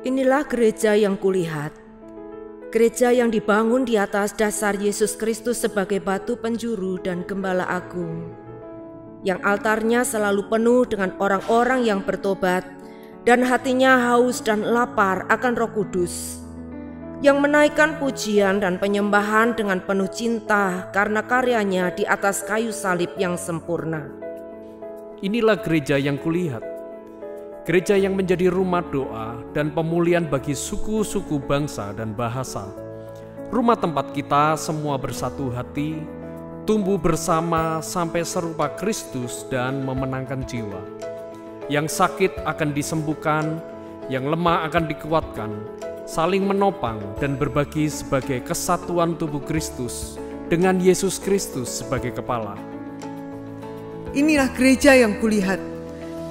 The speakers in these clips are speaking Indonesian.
Inilah gereja yang kulihat, gereja yang dibangun di atas dasar Yesus Kristus sebagai batu penjuru dan gembala agung, yang altarnya selalu penuh dengan orang-orang yang bertobat dan hatinya haus dan lapar akan Roh Kudus, yang menaikkan pujian dan penyembahan dengan penuh cinta karena karyanya di atas kayu salib yang sempurna. Inilah gereja yang kulihat, gereja yang menjadi rumah doa dan pemulihan bagi suku-suku bangsa dan bahasa. Rumah tempat kita semua bersatu hati, tumbuh bersama sampai serupa Kristus dan memenangkan jiwa. Yang sakit akan disembuhkan, yang lemah akan dikuatkan, saling menopang dan berbagi sebagai kesatuan tubuh Kristus dengan Yesus Kristus sebagai kepala. Inilah gereja yang kulihat,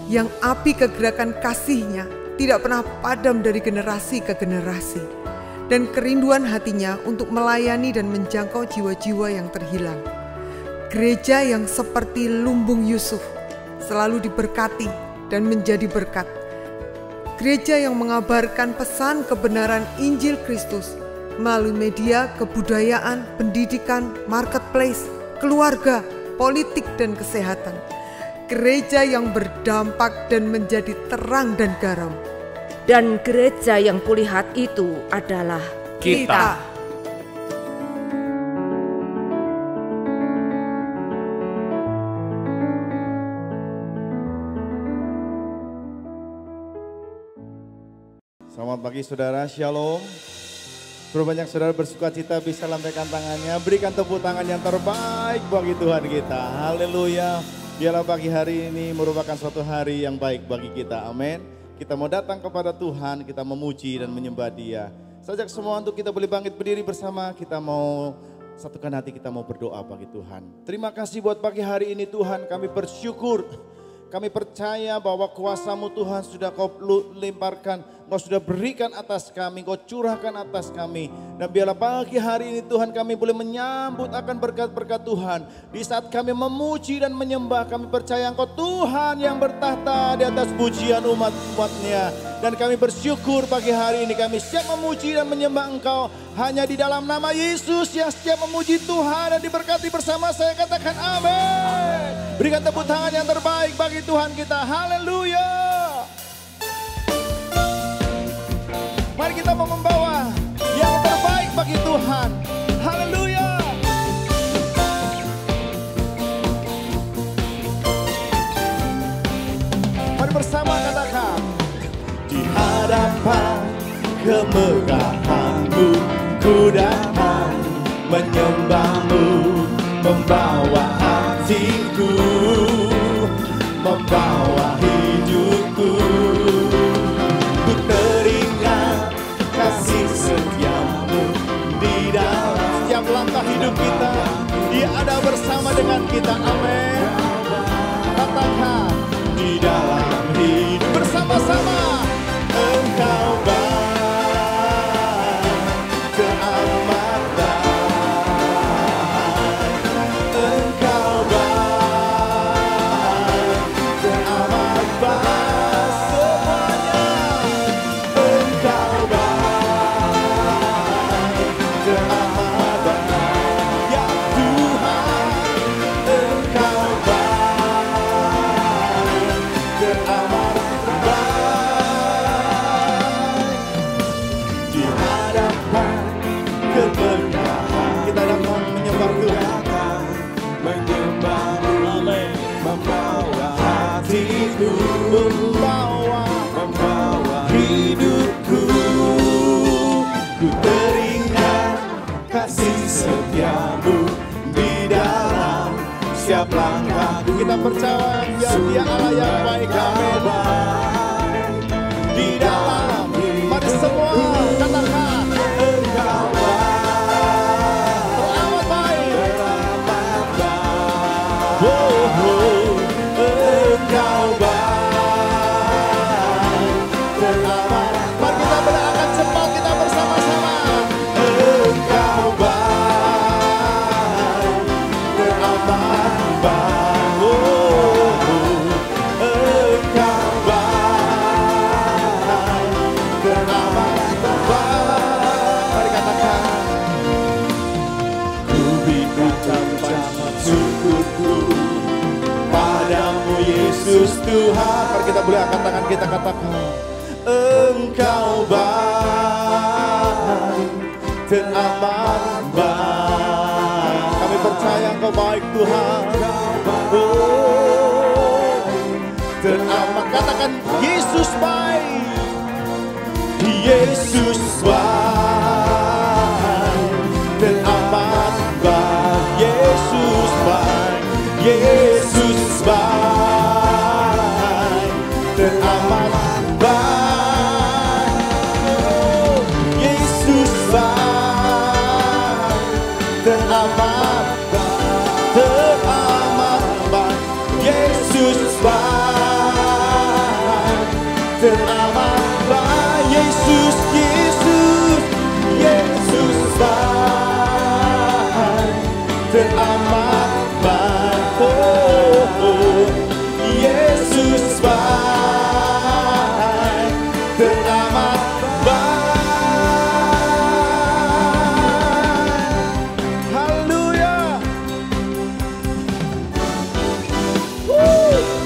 yang api kegerakan kasih-Nya tidak pernah padam dari generasi ke generasi, dan kerinduan hatinya untuk melayani dan menjangkau jiwa-jiwa yang terhilang. Gereja yang seperti lumbung Yusuf, selalu diberkati dan menjadi berkat. Gereja yang mengabarkan pesan kebenaran Injil Kristus melalui media, kebudayaan, pendidikan, marketplace, keluarga, politik dan kesehatan. Gereja yang berdampak dan menjadi terang dan garam. Dan gereja yang kulihat itu adalah kita. Selamat pagi saudara, shalom. Berbanyak saudara bersuka cita bisa lambaikan tangannya, berikan tepuk tangan yang terbaik bagi Tuhan kita. Haleluya. Biarlah pagi hari ini merupakan suatu hari yang baik bagi kita. Amin. Kita mau datang kepada Tuhan, kita memuji dan menyembah Dia. Sajak semua untuk kita boleh bangkit berdiri bersama, kita mau satukan hati, kita mau berdoa bagi Tuhan. Terima kasih buat pagi hari ini Tuhan, kami bersyukur. Kami percaya bahwa kuasa-Mu Tuhan sudah Kau lemparkan, Kau sudah berikan atas kami, Kau curahkan atas kami. Dan biarlah pagi hari ini Tuhan kami boleh menyambut akan berkat-berkat Tuhan. Di saat kami memuji dan menyembah, kami percaya Engkau Tuhan yang bertahta di atas pujian umat-umat-Nya. Dan kami bersyukur pagi hari ini kami siap memuji dan menyembah Engkau. Hanya di dalam nama Yesus yang setiap memuji Tuhan dan diberkati bersama saya katakan amin. Berikan tepuk tangan yang terbaik bagi Tuhan kita. Haleluya. Mari kita mau membawa yang terbaik bagi Tuhan. Haleluya. Mari bersama katakan. Di hadapan kemegahan-Mu ku datang menyembah-Mu, membawa hatiku, membawa hidupku. Ku teringat kasih setia-Mu di dalam setiap langkah hidup kita. Dia ada bersama dengan kita, amin. Katakan, di dalam hidup bersama-sama Engkau baik, keamatan. Engkau baik, keamatan semuanya. Engkau baik, keamatan. Ya Tuhan, Engkau baik, keamatan. Di hadapan keberkahan kita datang menyembah Tuhan, menyembah-Mu, membawa hatiku, membawa hidupku. Ku teringat kasih setia-Mu di dalam setiap langkahku. Kita percaya Dia Allah yang baik, amin. Di dalam, mari semua katakan Engkau baik, teramat baik, Engkau baik, teramat. Mari kita berangkat cepat, kita bersama-sama. Engkau baik, teramat baik. Yesus Tuhan. Mari kita boleh angkat tangan kita katakan, Engkau baik dan amat baik. Kami percaya Engkau baik Tuhan. Oh, dan amat, katakan Yesus baik. Yesus baik dan amat baik. Yesus baik. Yesus baik dan amat baik. Oh, Yesus baik dan amat baik. Dan amat baik. Yesus baik dan amat baik. Yesus, Yesus, Yesus baik dan amat baik. Oh, oh. Yesus baik dan amat baik. Haleluya.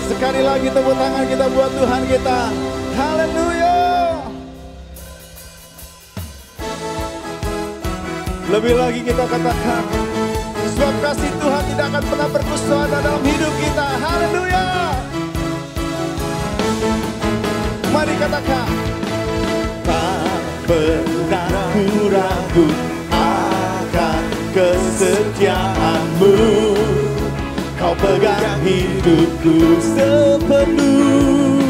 Sekali lagi tepuk tangan kita buat Tuhan kita. Haleluya. Lebih lagi kita katakan, sebab kasih Tuhan tidak akan pernah berkusada dalam hidup kita. Haleluya. Mari katakan, tak pernah ku ragu akan kesetiaanmu. Kau pegang hidupku sepenuh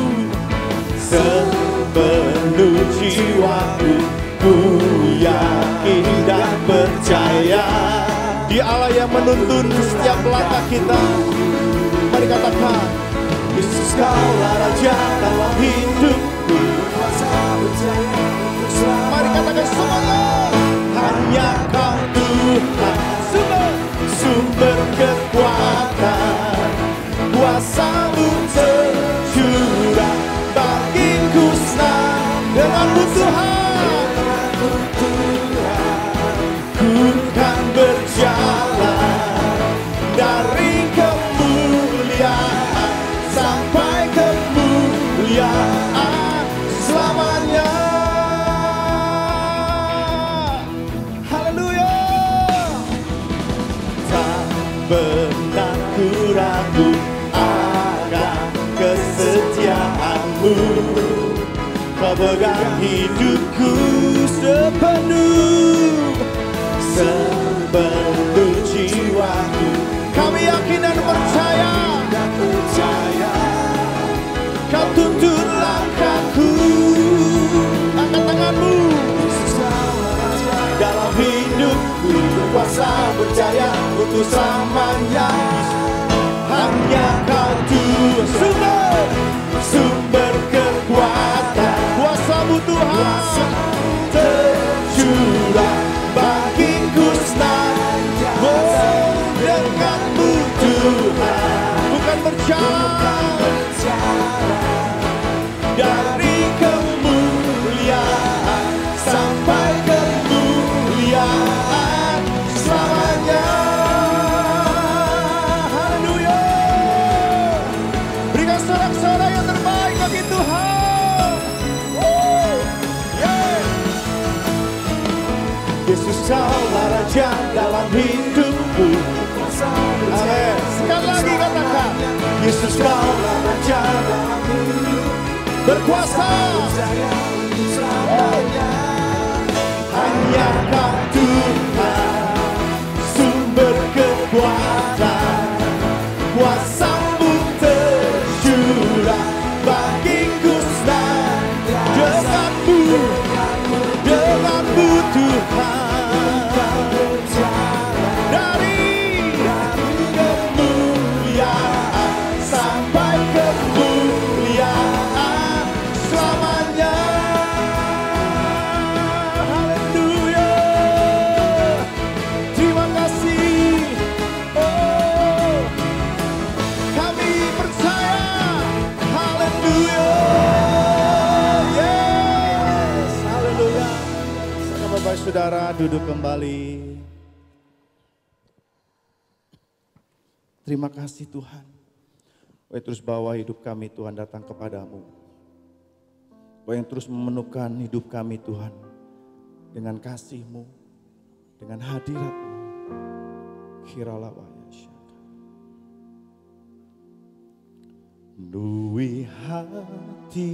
jiwaku. Ku yakin dan percaya di Allah yang menuntun setiap langkah kita. Mari katakan, Yesus Kaulah Raja dalam hidupku. Mari katakan semuanya, hanya Kau Tuhan, sumber kekuatan. Kuasa-Mu tercurah, bagiku senang denganmu Tuhan. Ku kan berjalan dari kemuliaan sampai kemuliaan selamanya. Haleluya. Tak pernah ku ragu akan kesetiaanmu. Kau pegang hidupku sepenuh jiwaku. Kami yakin dan percaya, Kau tuntun langkahku. Angkat tanganmu. Dalam hidupku kuasa berjaya untuk selamanya. Hanya Kau Tuhan, sumber kekuatan. Kuasa-Mu Tuhan tercurah, bagiku senang. Oh, denganmu Tuhan, bukan berjalan dari kemuliaan sampai kemuliaan selamanya. Haleluya. Berikan sorak-sorai yang terbaik bagi Tuhan. Oh, yeah. Yesus Kaulah Raja dalam hidupku. Amin. Sekali lagi katakan, Yesus Kaulah Raja dalam hidupku. Berkuasa. Oh. Hanya Kau Tuhan, sumber kekuatan. Kuasa-Mu tercurah, bagiku senang. Denganmu Tuhan, dari kemuliaan sampai kemuliaan selamanya. Haleluya. Terima kasih. Oh, kami percaya. Haleluya. Yes. Haleluya. Bapak Saudara duduk kembali. Terima kasih Tuhan. Kau terus bawa hidup kami Tuhan datang kepadamu. Kau yang terus memenuhkan hidup kami Tuhan dengan kasih-Mu, dengan hadirat-Mu. Kiralawaya syaka. Penuhi hatiku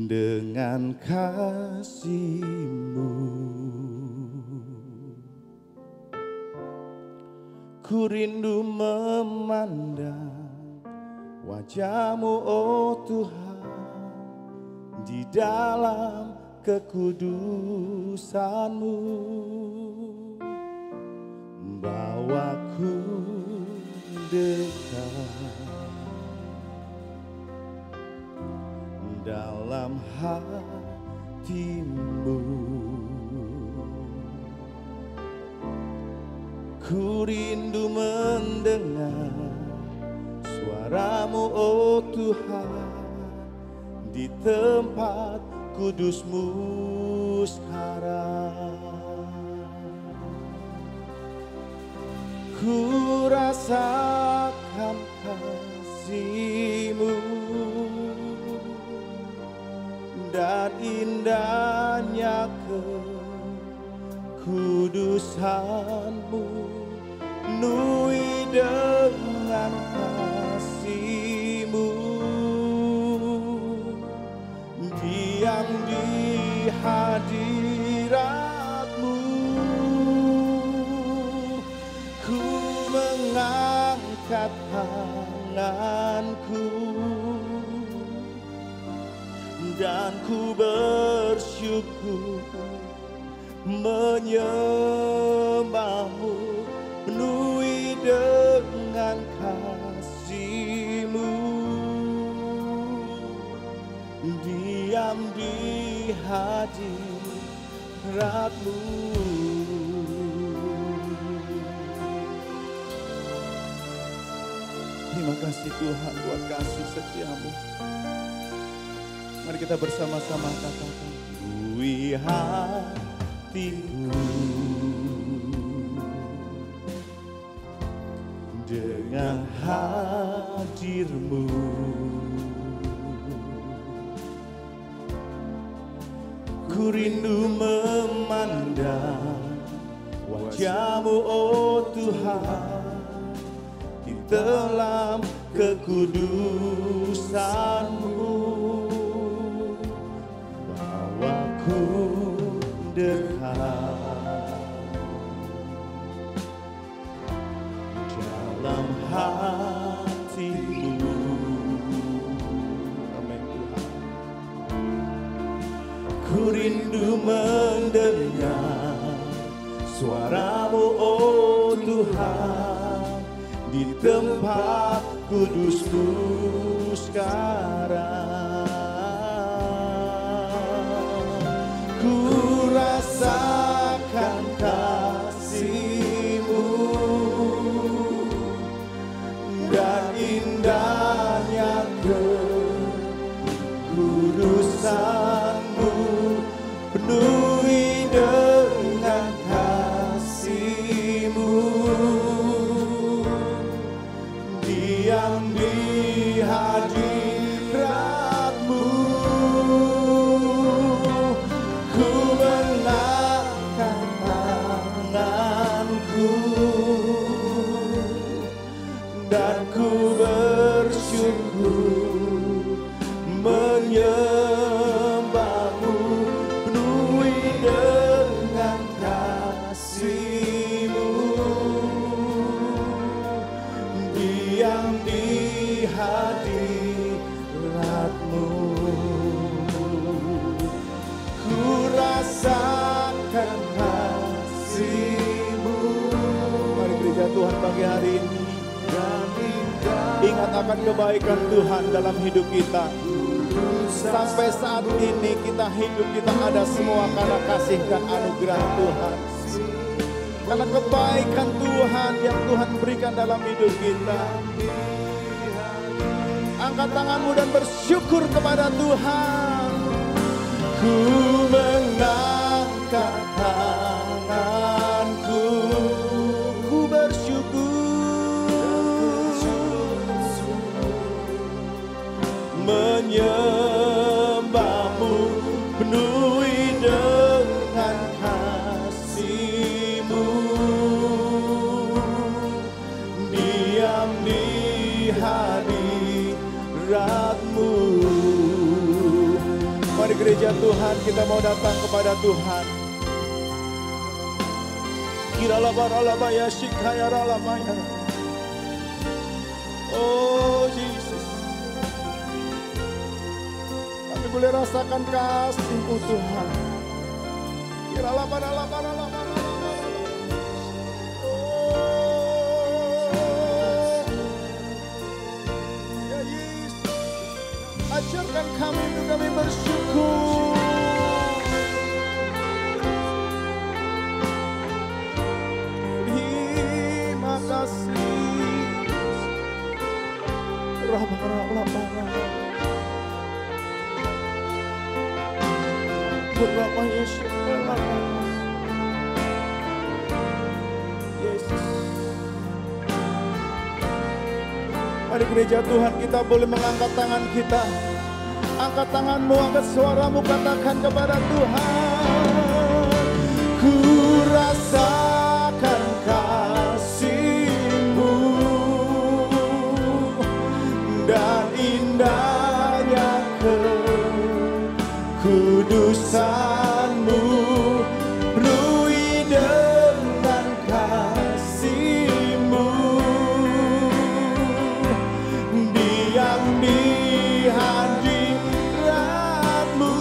dengan kasih-Mu. Ku rindu memandang wajah-Mu, oh Tuhan, di dalam kekudusan-Mu. Bawaku dekat dalam hati-Mu. Ku rindu mendengar suara-Mu, oh Tuhan, di tempat kudus-Mu sekarang. Ku rasakan kasih-Mu dan indahnya kekudusan-Mu. Penuhi dengan kasih-Mu, diam di hadirat-Mu. Ku mengangkat tanganku dan ku bersyukur menyembah-Mu. Penuhi dengan kasih-Mu, diam di hadirat-Mu. Terima kasih Tuhan buat kasih setia-Mu. Mari kita bersama-sama katakan, penuhi hatiku dengan hadir-Mu. Ku rindu memandang wajah-Mu, oh Tuhan, di dalam kekudusan-Mu. Bawaku dekat dalam hati-Mu. Amin Tuhan. Ku rindu mendengar suara-Mu, oh Tuhan, di tempat kudus-Mu sekarang. Ku rasakan kasih-Mu dan indahnya kekudusan-Mu. Penuhi dengan kasih-Mu, diam di hadirat-Mu. Ku mengangkat tanganku dan ku bersyukur menyembah-Mu. Penuhi dengan kasih-Mu, diam di hadirat-Mu. Ku rasakan kasih-Mu. Mari gereja Tuhan pagi hari ini ingat akan kebaikan Tuhan dalam hidup kita. Sampai saat ini kita hidup, kita ada semua karena kasih dan anugerah Tuhan. Karena kebaikan Tuhan yang Tuhan berikan dalam hidup kita. Angkat tanganmu dan bersyukur kepada Tuhan. Ku mengangkat tanganku, ku bersyukur menyembahmu, penuhi dengan kasih-Mu, diam di hadirat-Mu. Mari gereja Tuhan, kita mau datang kepada Tuhan. Kiralabaralabaya shikayaralabaya. Oh Jesus, kami boleh rasakan kasih-Mu Tuhan. Kiralabaralabaya. Oh ya Yesus, ajarkan kami untuk kami bersyukur. Terima kasih. Berapa Yesus, Yesus. Mari gereja Tuhan, kita boleh mengangkat tangan kita. Angkat tanganmu, angkat suaramu, katakan kepada Tuhan. Ku rasakan kasih-Mu dan indahnya kekudusan-Mu, penuhi dengan kasih-Mu, diam di hadirat-Mu.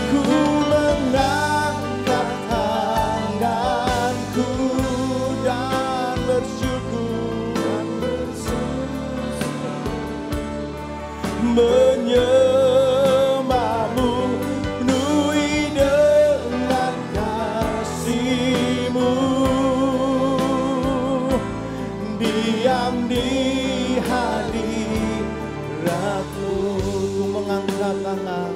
Ku mengangkat tanganku dan bersyukur, menyembahmu, penuhi dengan kasih-Mu, diam di hadirat-Mu. Ku mengangkat tangan,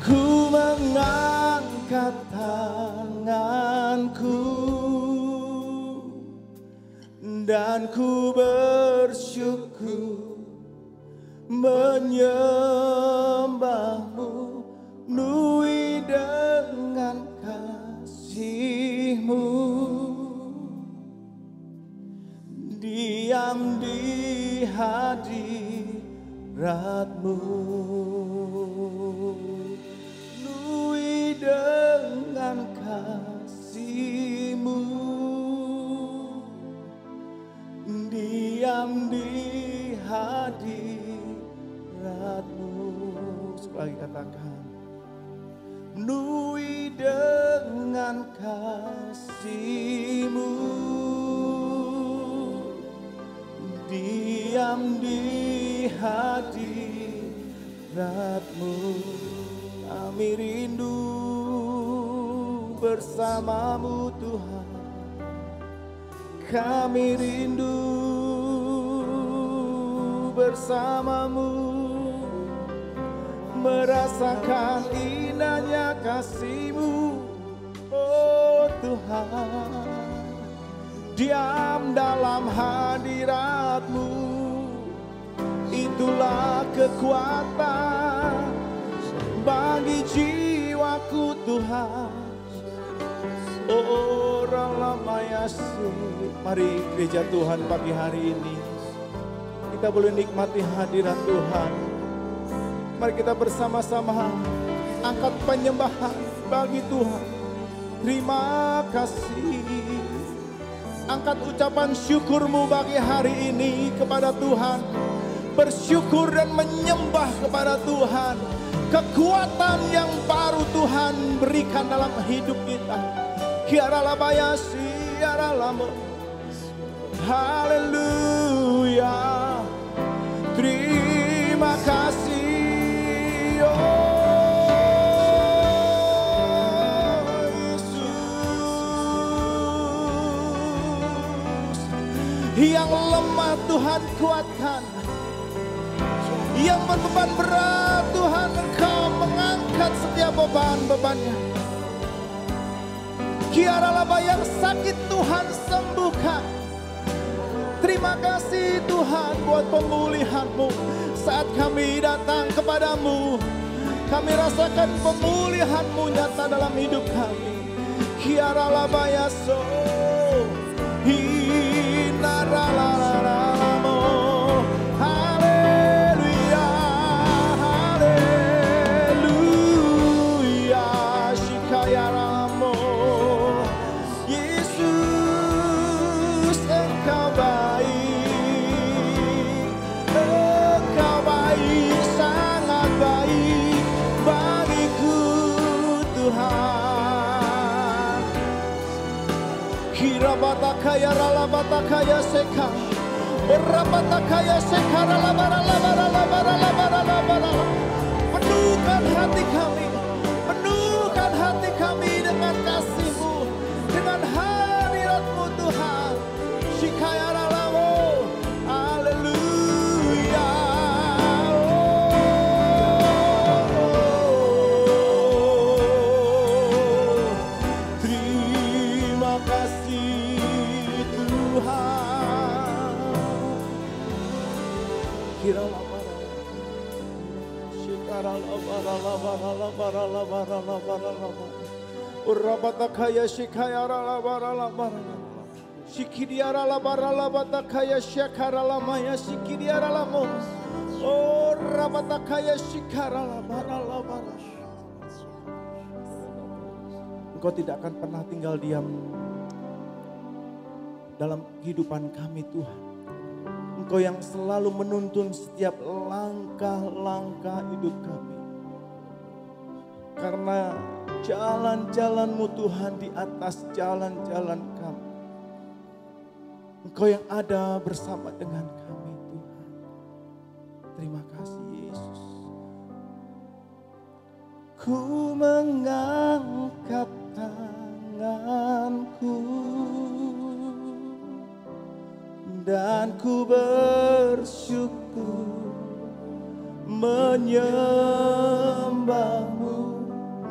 ku mengangkat tanganku dan ku bersyukur, menyembahmu, penuhi dengan kasih-Mu, diam di hadirat-Mu, penuhi dengan kasih-Mu, diam di hadirat-Mu. Sekali katakan, penuhi dengan kasih-Mu, diam di hadirat-Mu. Kami rindu bersama-Mu Tuhan. Kami rindu bersama-Mu, merasakan indahnya kasih-Mu, oh Tuhan. Diam dalam hadirat-Mu, itulah kekuatan bagi jiwaku Tuhan. Oh Ralamayasi. Mari gereja Tuhan pagi hari ini kita boleh nikmati hadirat Tuhan. Mari kita bersama-sama angkat penyembahan bagi Tuhan. Terima kasih. Angkat ucapan syukurmu bagi hari ini kepada Tuhan. Bersyukur dan menyembah kepada Tuhan. Kekuatan yang baru Tuhan berikan dalam hidup kita. Kiaralabayasi, kiaralamo. Haleluya. Terima kasih, oh Yesus. Yang lemah Tuhan kuatkan, yang berbeban berat Tuhan Engkau mengangkat setiap beban-bebannya. Kiaralaba yang sakit Tuhan sembuhkan. Terima kasih Tuhan buat pemulihan-Mu. Saat kami datang kepadamu, kami rasakan pemulihan-Mu nyata dalam hidup kami. Kiaralabayaso, hinaralalamo. Haleluya, haleluya, shikayaramo. Yesus, Engkau baik, Engkau baik, sangat baik bagiku Tuhan. Kirabatakaya ralabatakaya seka, rabatakaya seka ralabaralabaralabaralabaralabarala. Penuhkan hati kami, penuhkan hati kami dengan kasih-Mu, dengan hadirat-Mu Tuhan. Shikaya ralamo, haleluya. Terima kasih Tuhan. Urabatakaya shikaya ralabaralabarala. Shikidiara labarabatakaya shakaralamaya shikidiara lamos. Oh rabatakaya shikara labaralabara. Engkau tidak akan pernah tinggal diam dalam kehidupan kami Tuhan. Engkau yang selalu menuntun setiap langkah-langkah hidup kami. Karena jalan-jalan-Mu Tuhan di atas jalan-jalan kami. Engkau yang ada bersama dengan kami Tuhan. Terima kasih Yesus. Ku mengangkat tanganku dan ku bersyukur menyembah-Mu,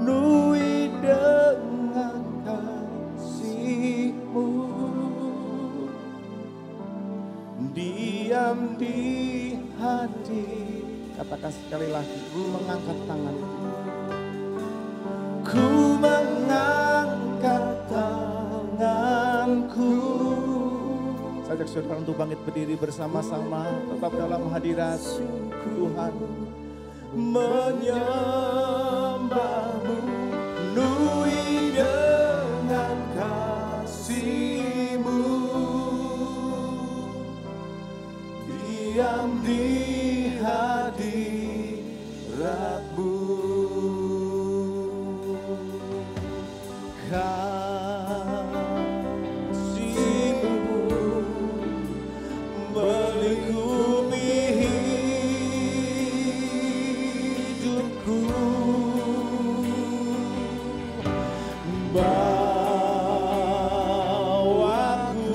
nui dengan kasih-Mu. Diam di hati, katakan sekali lagi, mengangkat tanganku. Ku mengangkat tanganku. Saya ajak saudara untuk bangkit berdiri bersama-sama, tetap dalam hadirat Tuhan. Menyembah-Mu, nui dengan kasih-Mu. Diam di hadirat-Mu. Kasih-Mu melingkupi hidupku. Bawaku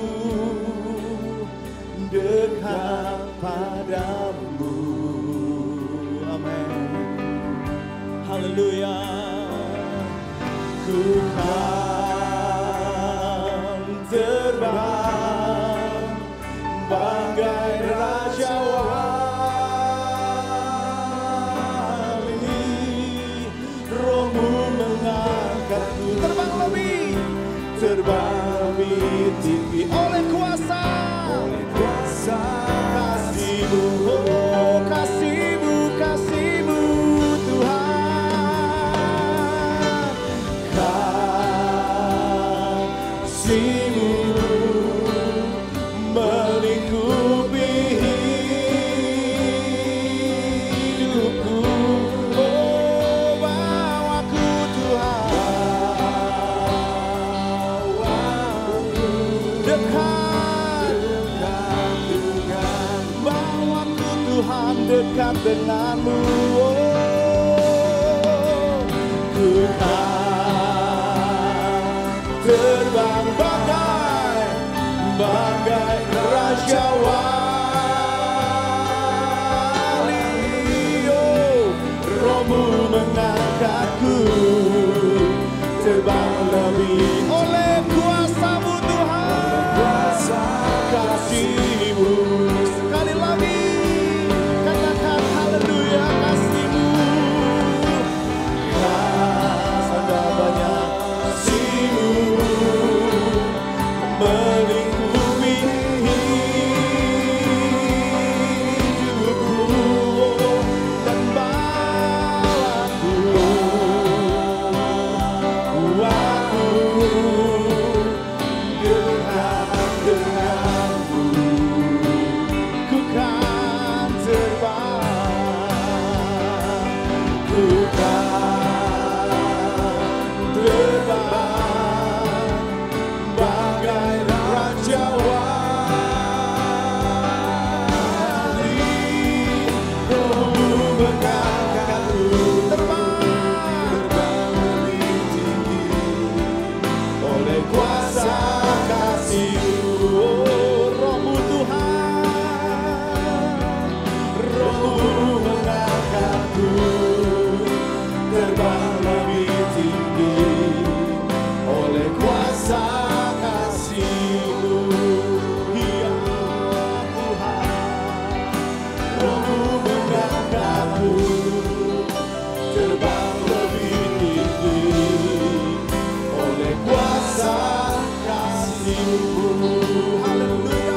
dekat padamu. Amin. Haleluya. Ku kan terbang bagai raja wali. Roh-Mu mengangkatku terbang lebih tinggi oleh kuasa kasih-Mu. Oh, kasih-Mu, kasih-Mu Tuhan. Kasih-Mu melingkupi hidupku. Oh, bawaku Tuhan, bawaku dekat dengan, bawaku Tuhan dekat dengan-Mu. Oh, ku terbang bagai raja wali. Oh, Roh-Mu mengangkatku terbang lebih oleh kuasa-Mu Tuhan. Kasih mengangkatku terbang lebih tinggi oleh kuasa kasih-Mu. Roh-Mu Tuhan, Roh-Mu mengangkatku terbang lebih tinggi oleh kuasa kasih-Mu. Ya Tuhan, Roh-Mu mengangkatku terbang lebih tinggi oleh kuasa kasih-Mu. Haleluya.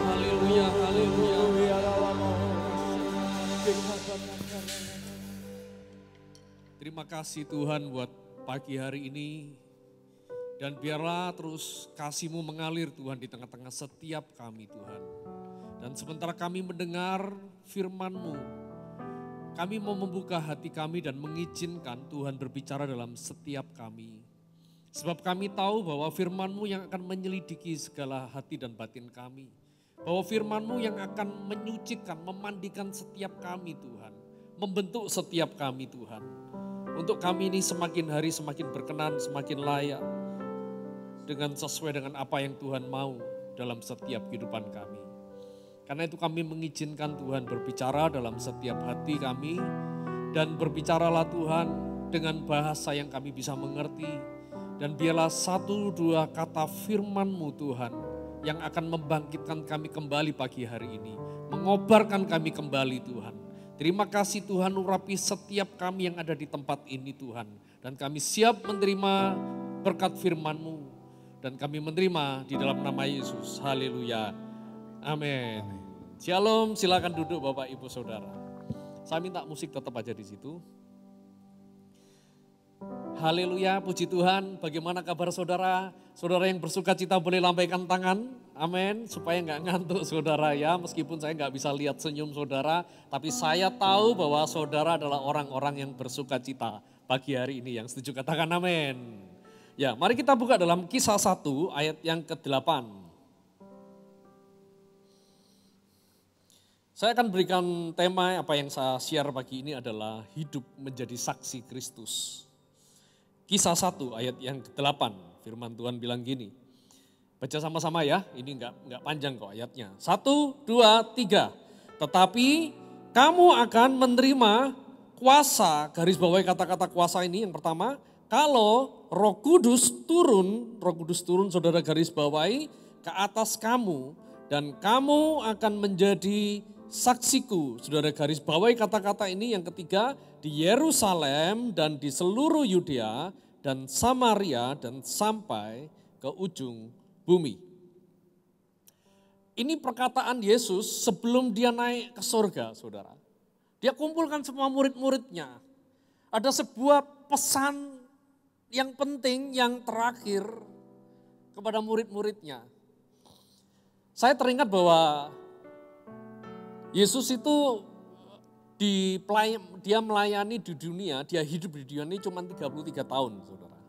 Haleluya, haleluya. Terima kasih Tuhan buat pagi hari ini. Dan biarlah terus kasih-Mu mengalir Tuhan di tengah-tengah setiap kami Tuhan. Dan sementara kami mendengar firman-Mu, kami mau membuka hati kami dan mengizinkan Tuhan berbicara dalam setiap kami. Sebab kami tahu bahwa firman-Mu yang akan menyelidiki segala hati dan batin kami. Bahwa firman-Mu yang akan menyucikan, memandikan setiap kami Tuhan. Membentuk setiap kami Tuhan. Untuk kami ini semakin hari semakin berkenan, semakin layak. Dengan sesuai dengan apa yang Tuhan mau dalam setiap kehidupan kami. Karena itu kami mengizinkan Tuhan berbicara dalam setiap hati kami. Dan berbicaralah Tuhan dengan bahasa yang kami bisa mengerti. Dan biarlah 1-2 kata firman-Mu Tuhan yang akan membangkitkan kami kembali pagi hari ini. Mengobarkan kami kembali Tuhan. Terima kasih Tuhan, urapi setiap kami yang ada di tempat ini Tuhan. Dan kami siap menerima berkat firman-Mu. Dan kami menerima di dalam nama Yesus. Haleluya. Amin. Shalom, silakan duduk Bapak Ibu Saudara. Saya minta musik tetap aja di situ. Haleluya, puji Tuhan. Bagaimana kabar saudara? Saudara yang bersuka cita boleh lambaikan tangan. Amin. Supaya nggak ngantuk saudara ya. Meskipun saya nggak bisa lihat senyum saudara. Tapi saya tahu bahwa saudara adalah orang-orang yang bersuka cita pagi hari ini. Yang setuju katakan amin. Ya, mari kita buka dalam Kisah 1 ayat yang ke-8. Saya akan berikan tema apa yang saya share pagi ini adalah hidup menjadi saksi Kristus. Kisah 1 ayat yang ke-8, firman Tuhan bilang gini. Baca sama-sama ya, ini enggak panjang kok ayatnya. 1, 2, 3. Tetapi kamu akan menerima kuasa, garis bawahi kata-kata kuasa ini yang pertama. Kalau Roh Kudus turun saudara garis bawahi ke atas kamu dan kamu akan menjadi saksiku. Saudara garis bawahi kata-kata ini yang ketiga di Yerusalem dan di seluruh Yudea dan Samaria dan sampai ke ujung bumi. Ini perkataan Yesus sebelum dia naik ke surga saudara. Dia kumpulkan semua murid-muridnya. Ada sebuah pesan yang penting, yang terakhir kepada murid-muridnya. Saya teringat bahwa Yesus itu dia melayani di dunia, dia hidup di dunia ini cuma 33 tahun saudara.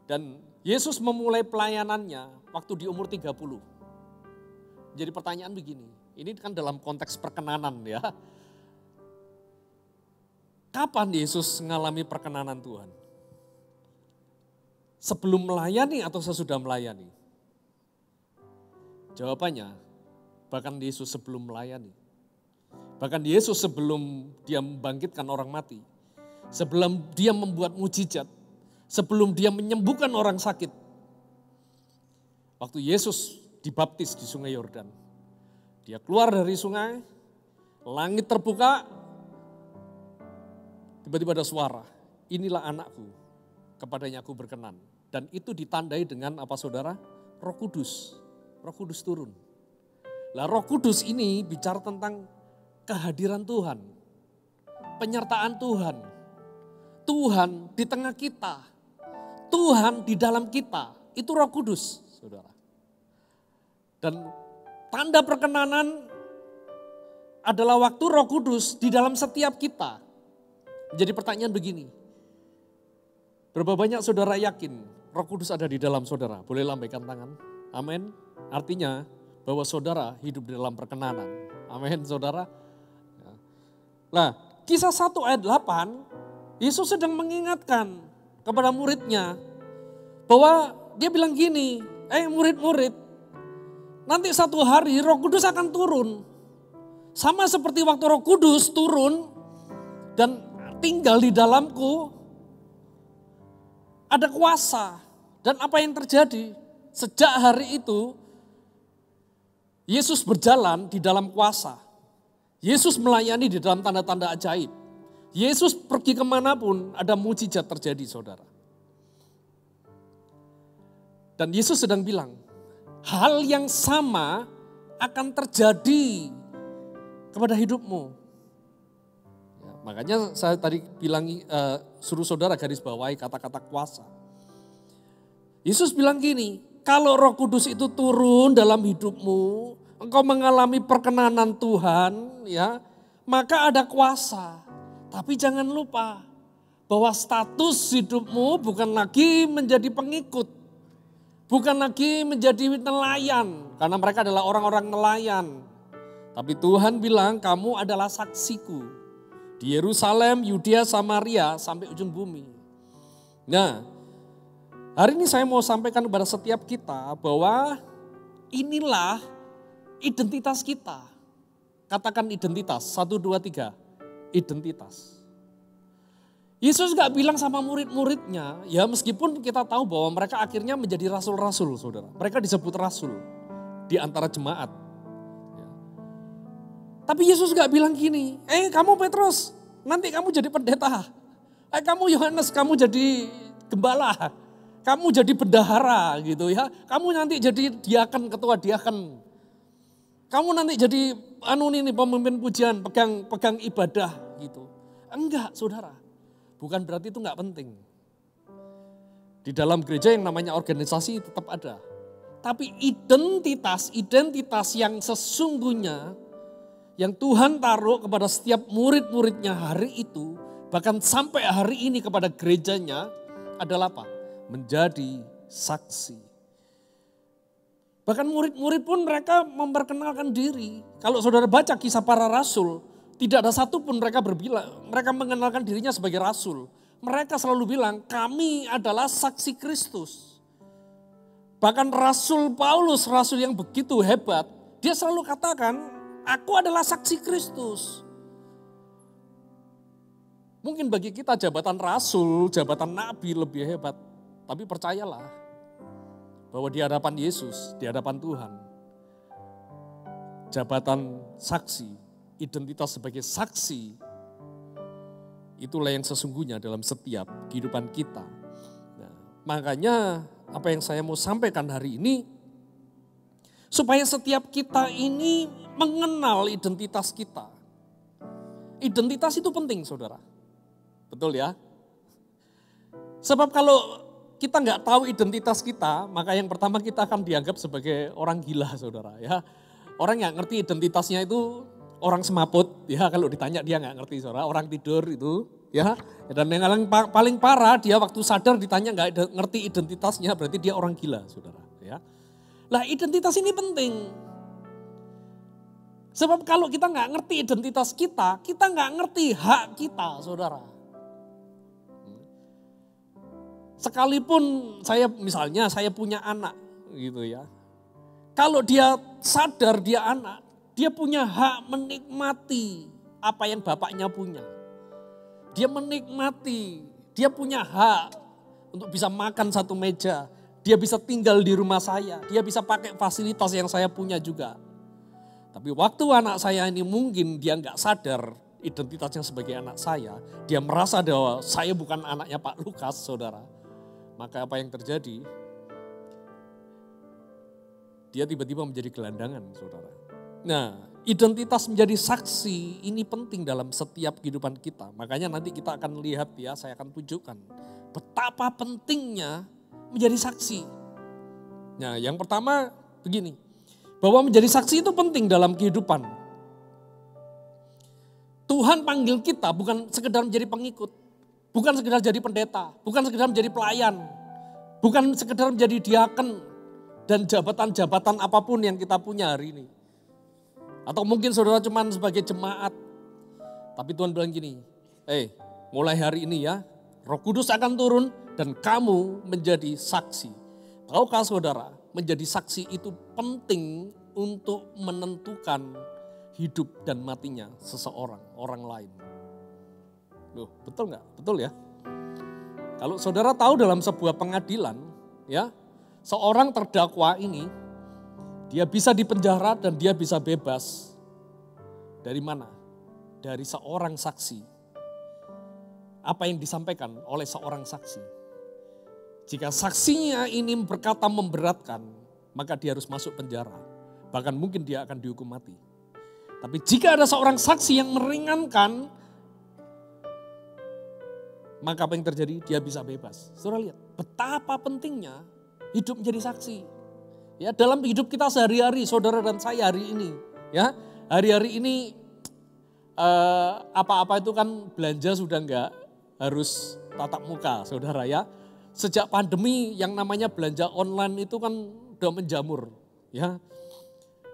Dan Yesus memulai pelayanannya waktu di umur 30. Jadi pertanyaan begini, ini kan dalam konteks perkenanan ya. Kapan Yesus mengalami perkenanan Tuhan? Sebelum melayani atau sesudah melayani? Jawabannya, bahkan Yesus sebelum melayani. Bahkan Yesus sebelum dia membangkitkan orang mati. Sebelum dia membuat mujizat. Sebelum dia menyembuhkan orang sakit. Waktu Yesus dibaptis di sungai Yordan. Dia keluar dari sungai, langit terbuka, tiba-tiba ada suara, inilah anakku, kepadanya aku berkenan. Dan itu ditandai dengan apa saudara? Roh Kudus. Roh Kudus turun. Lah Roh Kudus ini bicara tentang kehadiran Tuhan. Penyertaan Tuhan. Tuhan di tengah kita. Tuhan di dalam kita. Itu Roh Kudus, saudara. Dan tanda perkenanan adalah waktu Roh Kudus di dalam setiap kita. Jadi pertanyaan begini. Berapa banyak saudara yakin Roh Kudus ada di dalam saudara? Boleh lambaikan tangan. Amin. Artinya bahwa saudara hidup di dalam perkenanan. Amin saudara. Nah, Kisah 1 ayat 8, Yesus sedang mengingatkan kepada muridnya bahwa dia bilang gini, murid-murid, nanti satu hari Roh Kudus akan turun. Sama seperti waktu Roh Kudus turun dan tinggal di dalamku, ada kuasa. Dan apa yang terjadi? Sejak hari itu, Yesus berjalan di dalam kuasa. Yesus melayani di dalam tanda-tanda ajaib. Yesus pergi kemanapun ada mujizat terjadi saudara. Dan Yesus sedang bilang, hal yang sama akan terjadi kepada hidupmu. Ya, makanya saya tadi bilang suruh saudara garis bawahi kata-kata kuasa. Yesus bilang gini, kalau Roh Kudus itu turun dalam hidupmu, engkau mengalami perkenanan Tuhan, ya, maka ada kuasa. Tapi jangan lupa bahwa status hidupmu bukan lagi menjadi pengikut, bukan lagi menjadi nelayan, karena mereka adalah orang-orang nelayan. Tapi Tuhan bilang kamu adalah saksiku di Yerusalem, Yudea, Samaria, sampai ujung bumi. Nah, hari ini saya mau sampaikan kepada setiap kita bahwa inilah identitas kita. Katakan identitas, 1, 2, 3, identitas. Yesus gak bilang sama murid-muridnya, ya meskipun kita tahu bahwa mereka akhirnya menjadi rasul-rasul saudara. Mereka disebut rasul di antara jemaat. Tapi Yesus gak bilang gini, kamu Petrus, nanti kamu jadi pendeta. Kamu Yohanes, kamu jadi gembala. Kamu jadi bendahara gitu ya. Kamu nanti jadi diaken, ketua diaken. Kamu nanti jadi pemimpin pujian, pegang ibadah gitu. Enggak saudara, bukan berarti itu enggak penting. Di dalam gereja yang namanya organisasi tetap ada. Tapi identitas yang sesungguhnya yang Tuhan taruh kepada setiap murid-muridnya hari itu, bahkan sampai hari ini kepada gerejanya adalah apa? Menjadi saksi. Bahkan murid-murid pun mereka memperkenalkan diri. Kalau saudara baca kisah para rasul, tidak ada satupun mereka mengenalkan dirinya sebagai rasul. Mereka selalu bilang, kami adalah saksi Kristus. Bahkan Rasul Paulus, rasul yang begitu hebat, dia selalu katakan, aku adalah saksi Kristus. Mungkin bagi kita jabatan rasul, jabatan nabi lebih hebat. Tapi percayalah bahwa di hadapan Yesus, di hadapan Tuhan, jabatan saksi, identitas sebagai saksi, itulah yang sesungguhnya dalam setiap kehidupan kita. Nah, makanya apa yang saya mau sampaikan hari ini, supaya setiap kita ini mengenal identitas kita. Identitas itu penting saudara. Betul ya? Sebab kalau kita nggak tahu identitas kita, maka yang pertama kita akan dianggap sebagai orang gila saudara ya. Orang yang ngerti identitasnya itu orang semaput ya, kalau ditanya dia nggak ngerti saudara. Orang tidur itu ya. Dan yang paling parah dia waktu sadar ditanya nggak ngerti identitasnya, berarti dia orang gila saudara ya. Lah identitas ini penting. Sebab kalau kita nggak ngerti identitas kita nggak ngerti hak kita, saudara. Sekalipun saya punya anak, gitu ya. Kalau dia sadar dia anak, dia punya hak menikmati apa yang bapaknya punya. Dia menikmati, dia punya hak untuk bisa makan satu meja. Dia bisa tinggal di rumah saya, dia bisa pakai fasilitas yang saya punya juga. Tapi waktu anak saya ini mungkin dia nggak sadar identitasnya sebagai anak saya. Dia merasa bahwa saya bukan anaknya Pak Lukas, saudara. Maka apa yang terjadi? Dia tiba-tiba menjadi gelandangan, saudara. Nah, identitas menjadi saksi ini penting dalam setiap kehidupan kita. Makanya nanti kita akan lihat ya, saya akan tunjukkan betapa pentingnya menjadi saksi. Nah, yang pertama begini. Bahwa menjadi saksi itu penting dalam kehidupan. Tuhan panggil kita bukan sekedar menjadi pengikut. Bukan sekedar jadi pendeta. Bukan sekedar menjadi pelayan. Bukan sekedar menjadi diaken. dan jabatan-jabatan apapun yang kita punya hari ini. Atau mungkin saudara cuma sebagai jemaat. Tapi Tuhan bilang gini, mulai hari ini ya, Roh Kudus akan turun dan kamu menjadi saksi. Tahukah saudara, menjadi saksi itu penting untuk menentukan hidup dan matinya seseorang, orang lain. Loh, betul nggak? Betul ya? Kalau saudara tahu dalam sebuah pengadilan, ya, seorang terdakwa ini, dia bisa dipenjara dan dia bisa bebas. Dari mana? Dari seorang saksi. Apa yang disampaikan oleh seorang saksi? Jika saksinya ini berkata memberatkan, maka dia harus masuk penjara. Bahkan mungkin dia akan dihukum mati. Tapi jika ada seorang saksi yang meringankan, maka apa yang terjadi? Dia bisa bebas. Saudara lihat, betapa pentingnya hidup menjadi saksi. Ya, dalam hidup kita sehari-hari, saudara dan saya hari ini, ya, hari-hari ini apa-apa itu kan belanja sudah enggak harus tatap muka, saudara ya. Sejak pandemi yang namanya belanja online itu kan udah menjamur, ya.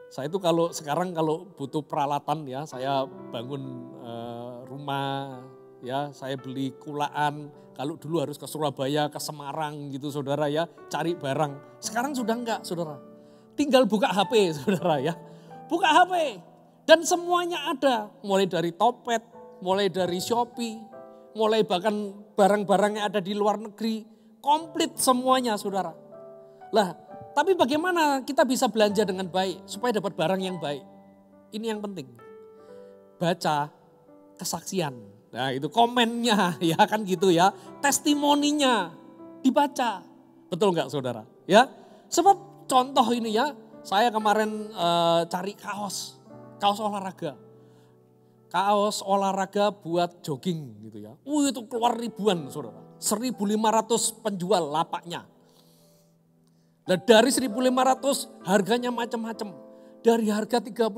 Saya itu sekarang kalau butuh peralatan ya, saya bangun rumah, ya, saya beli kulaan. Kalau dulu harus ke Surabaya, ke Semarang gitu saudara ya, cari barang. Sekarang sudah enggak saudara. Tinggal buka HP saudara ya. Buka HP dan semuanya ada. Mulai dari Topet, mulai dari Shopee, mulai bahkan barang-barang yang ada di luar negeri. Komplit semuanya saudara. Lah, tapi bagaimana kita bisa belanja dengan baik supaya dapat barang yang baik? Ini yang penting. Baca kesaksian. Nah itu komennya ya kan gitu ya, testimoninya dibaca. Betul nggak saudara? Ya, sebab contoh ini ya, saya kemarin cari kaos olahraga. Kaos olahraga buat jogging gitu ya. Itu keluar ribuan saudara, 1.500 penjual lapaknya. Nah dari 1.500 harganya macam-macam. Dari harga 30.000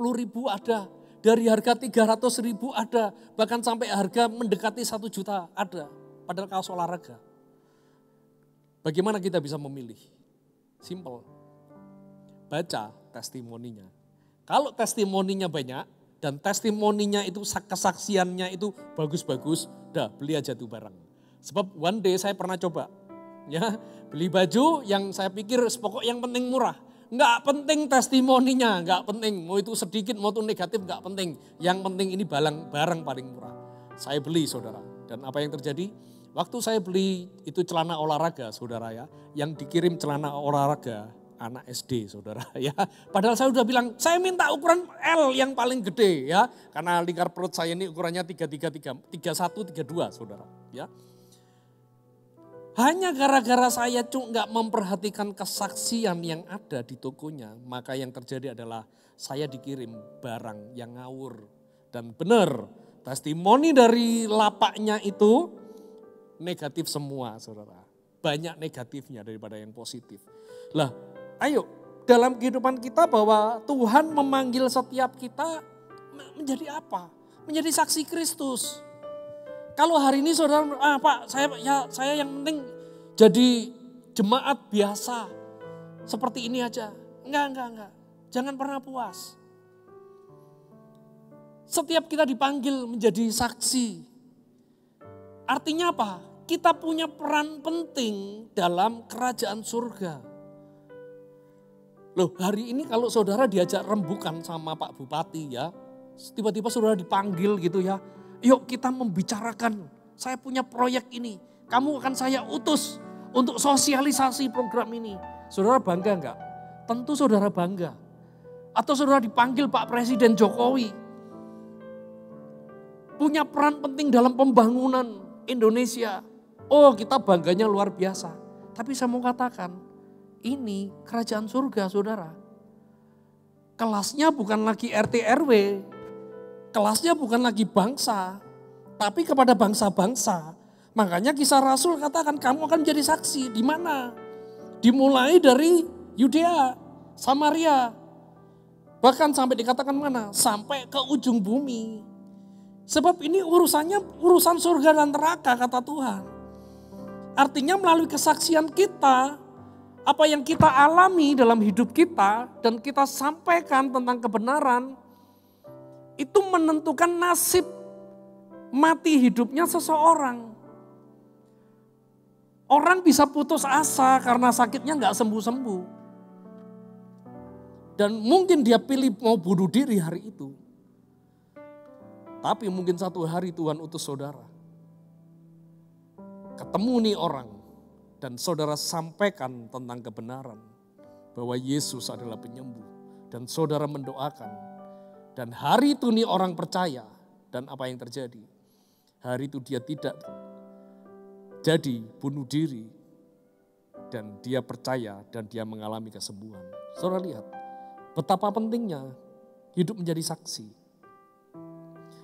ada. Dari harga 300.000 ada, bahkan sampai harga mendekati 1 juta ada, padahal kaos olahraga. Bagaimana kita bisa memilih? Simple, baca testimoninya. Kalau testimoninya banyak dan testimoninya itu kesaksiannya itu bagus-bagus, dah beli aja tuh barang. Sebab one day saya pernah coba, ya beli baju yang saya pikir pokok yang penting murah. Enggak penting testimoninya, enggak penting. Mau itu sedikit, mau itu negatif, enggak penting. Yang penting ini barang paling murah. Saya beli saudara. Dan apa yang terjadi? Waktu saya beli itu celana olahraga saudara ya. Yang dikirim celana olahraga anak SD saudara ya. Padahal saya udah bilang, saya minta ukuran L yang paling gede ya. Karena lingkar perut saya ini ukurannya 31, 32 saudara ya. Hanya gara-gara saya nggak memperhatikan kesaksian yang ada di tokonya, maka yang terjadi adalah saya dikirim barang yang ngawur. Dan benar, testimoni dari lapaknya itu negatif semua saudara. Banyak negatifnya daripada yang positif. Lah, ayo dalam kehidupan kita bahwa Tuhan memanggil setiap kita menjadi apa? Menjadi saksi Kristus. Kalau hari ini saudara, Pak, saya yang penting jadi jemaat biasa. Seperti ini aja. Enggak. Jangan pernah puas. Setiap kita dipanggil menjadi saksi. Artinya apa? Kita punya peran penting dalam kerajaan surga. Loh, hari ini kalau saudara diajak rembukan sama Pak Bupati ya, tiba-tiba saudara dipanggil gitu ya. Yuk kita membicarakan, saya punya proyek ini, kamu akan saya utus untuk sosialisasi program ini. Saudara bangga enggak? Tentu saudara bangga. Atau saudara dipanggil Pak Presiden Jokowi, punya peran penting dalam pembangunan Indonesia. Oh kita bangganya luar biasa. Tapi saya mau katakan, ini kerajaan surga saudara. Kelasnya bukan lagi RT RW, kelasnya bukan lagi bangsa, tapi kepada bangsa-bangsa. Makanya Kisah Rasul katakan kamu akan jadi saksi. Di mana? Dimulai dari Yudea, Samaria. Bahkan sampai dikatakan mana? Sampai ke ujung bumi. Sebab ini urusannya urusan surga dan neraka kata Tuhan. Artinya melalui kesaksian kita, Apa yang kita alami dalam hidup kita dan kita sampaikan tentang kebenaran, itu menentukan nasib mati hidupnya seseorang. Orang bisa putus asa karena sakitnya nggak sembuh-sembuh. Dan mungkin dia pilih mau bunuh diri hari itu. Tapi mungkin satu hari Tuhan utus saudara. Ketemu nih orang. Dan saudara sampaikan tentang kebenaran. Bahwa Yesus adalah penyembuh. Dan saudara mendoakan. Dan hari itu nih orang percaya. Dan apa yang terjadi? Hari itu dia tidak jadi bunuh diri. Dan dia percaya dan dia mengalami kesembuhan. Saudara lihat. Betapa pentingnya hidup menjadi saksi.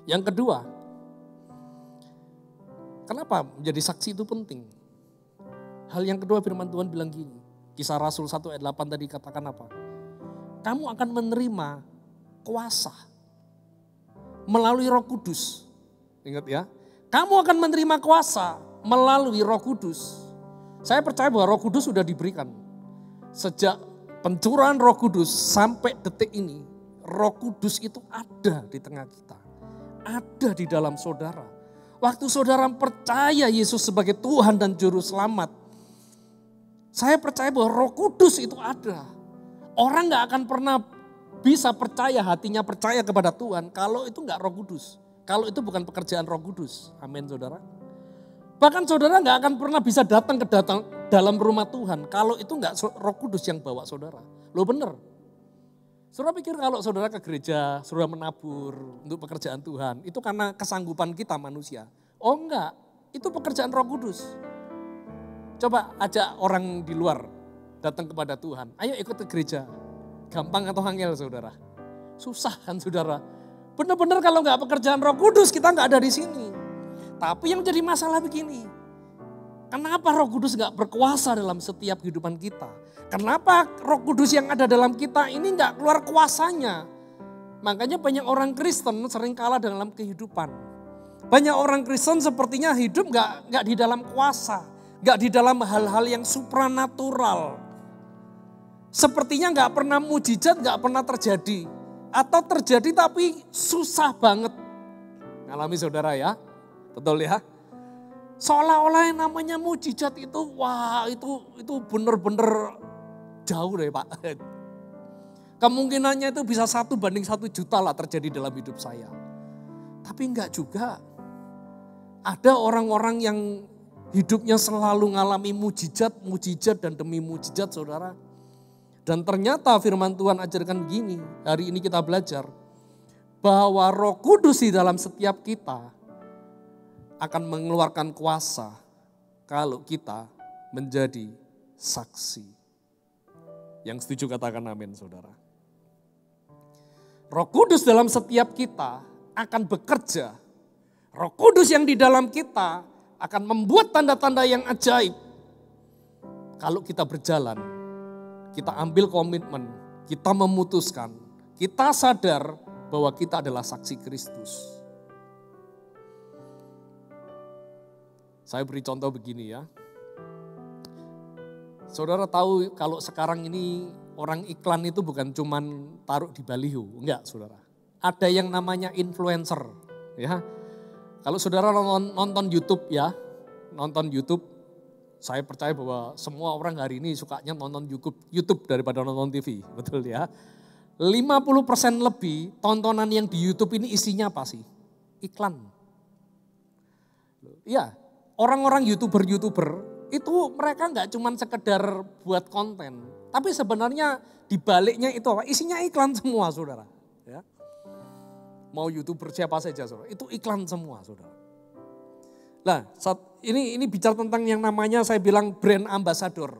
Yang kedua, kenapa menjadi saksi itu penting? Hal yang kedua firman Tuhan bilang gini, Kisah Rasul 1 ayat 8 tadi katakan apa? Kamu akan menerima kuasa melalui Roh Kudus. Ingat ya, kamu akan menerima kuasa melalui Roh Kudus. Saya percaya bahwa Roh Kudus sudah diberikan. Sejak pencurahan Roh Kudus sampai detik ini, Roh Kudus itu ada di tengah kita. Ada di dalam saudara. Waktu saudara percaya Yesus sebagai Tuhan dan Juru Selamat, saya percaya bahwa Roh Kudus itu ada. Orang gak akan pernah bisa percaya, hatinya percaya kepada Tuhan kalau itu gak Roh Kudus. Kalau itu bukan pekerjaan Roh Kudus. Amin saudara. Bahkan saudara gak akan pernah bisa datang ke dalam rumah Tuhan kalau itu gak Roh Kudus yang bawa saudara. Loh bener. Saudara pikir kalau saudara ke gereja, saudara menabur untuk pekerjaan Tuhan, itu karena kesanggupan kita manusia. Oh enggak, itu pekerjaan Roh Kudus. Coba ajak orang di luar datang kepada Tuhan. Ayo ikut ke gereja. Gampang atau angel saudara? Susah kan saudara? Benar-benar kalau nggak pekerjaan Roh Kudus kita nggak ada di sini. Tapi yang jadi masalah begini. Kenapa Roh Kudus nggak berkuasa dalam setiap kehidupan kita? Kenapa Roh Kudus yang ada dalam kita ini nggak keluar kuasanya? Makanya banyak orang Kristen sering kalah dalam kehidupan. Banyak orang Kristen sepertinya hidup nggak di dalam kuasa. Gak di dalam hal-hal yang supranatural. Sepertinya gak pernah mujizat, gak pernah terjadi. Atau terjadi tapi susah banget. Ngalami saudara ya, betul ya. Seolah-olah yang namanya mujizat itu, wah itu bener-bener jauh deh Pak. Kemungkinannya itu bisa 1 banding 1 juta lah terjadi dalam hidup saya. Tapi enggak juga. Ada orang-orang yang hidupnya selalu mengalami mujizat dan demi mujizat saudara. Dan ternyata firman Tuhan ajarkan begini, hari ini kita belajar. Bahwa Roh Kudus di dalam setiap kita akan mengeluarkan kuasa kalau kita menjadi saksi. Yang setuju katakan amin saudara. Roh Kudus dalam setiap kita akan bekerja. Roh Kudus yang di dalam kita akan membuat tanda-tanda yang ajaib. Kalau kita berjalan, kita ambil komitmen, kita memutuskan, kita sadar bahwa kita adalah saksi Kristus. Saya beri contoh begini ya. Saudara tahu kalau sekarang ini orang iklan itu bukan cuman taruh di baliho, enggak saudara. Ada yang namanya influencer ya. Kalau saudara nonton YouTube ya, nonton YouTube, saya percaya bahwa semua orang hari ini sukanya nonton YouTube daripada nonton TV, betul ya. 50% lebih tontonan yang di YouTube ini isinya apa sih? Iklan. Iya, orang-orang YouTuber itu mereka nggak cuma sekedar buat konten, tapi sebenarnya di baliknya itu apa? Isinya iklan semua saudara. Ya. Mau YouTuber siapa saja saudara, itu iklan semua saudara. Nah ini bicara tentang yang namanya saya bilang brand ambassador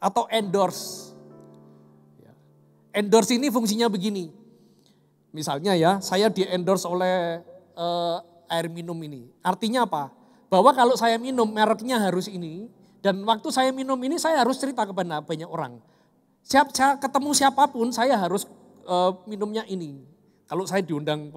atau endorse. Ya. Endorse ini fungsinya begini, misalnya ya saya di endorse oleh air minum ini. Artinya apa? Bahwa kalau saya minum mereknya harus ini dan waktu saya minum ini saya harus cerita kepada banyak orang. Saya ketemu siapapun saya harus minumnya ini. Kalau saya diundang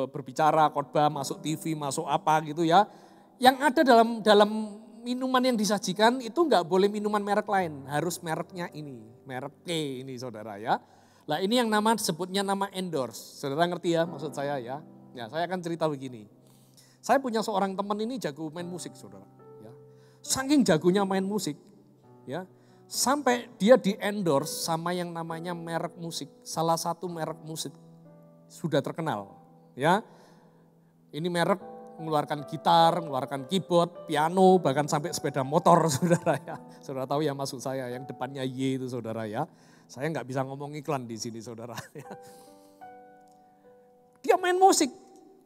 berbicara, khotbah, masuk TV, masuk apa gitu ya. Yang ada dalam minuman yang disajikan itu nggak boleh minuman merek lain, harus mereknya ini, merek K ini saudara ya. Nah ini yang sebutnya nama endorse, saudara ngerti ya maksud saya ya. Ya saya akan cerita begini, saya punya seorang teman ini jago main musik saudara. Ya. Saking jagonya main musik, ya sampai dia di endorse sama yang namanya merek musik, salah satu merek musik sudah terkenal. Ya, ini merek mengeluarkan gitar, mengeluarkan keyboard, piano, bahkan sampai sepeda motor saudara ya. Saudara tahu ya maksud saya yang depannya Y itu saudara ya. Saya nggak bisa ngomong iklan di sini saudara ya. Dia main musik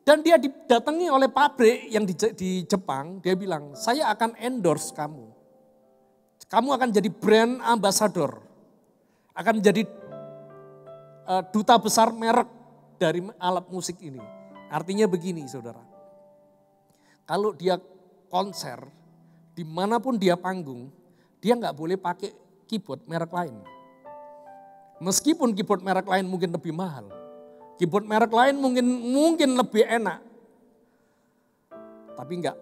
dan dia didatangi oleh pabrik yang di Jepang. Dia bilang, saya akan endorse kamu. Kamu akan jadi brand ambassador. Akan menjadi duta besar merek dari alat musik ini. Artinya begini saudara. Kalau dia konser, dimanapun dia panggung, dia nggak boleh pakai keyboard merek lain. Meskipun keyboard merek lain mungkin lebih mahal. Keyboard merek lain mungkin lebih enak. Tapi enggak.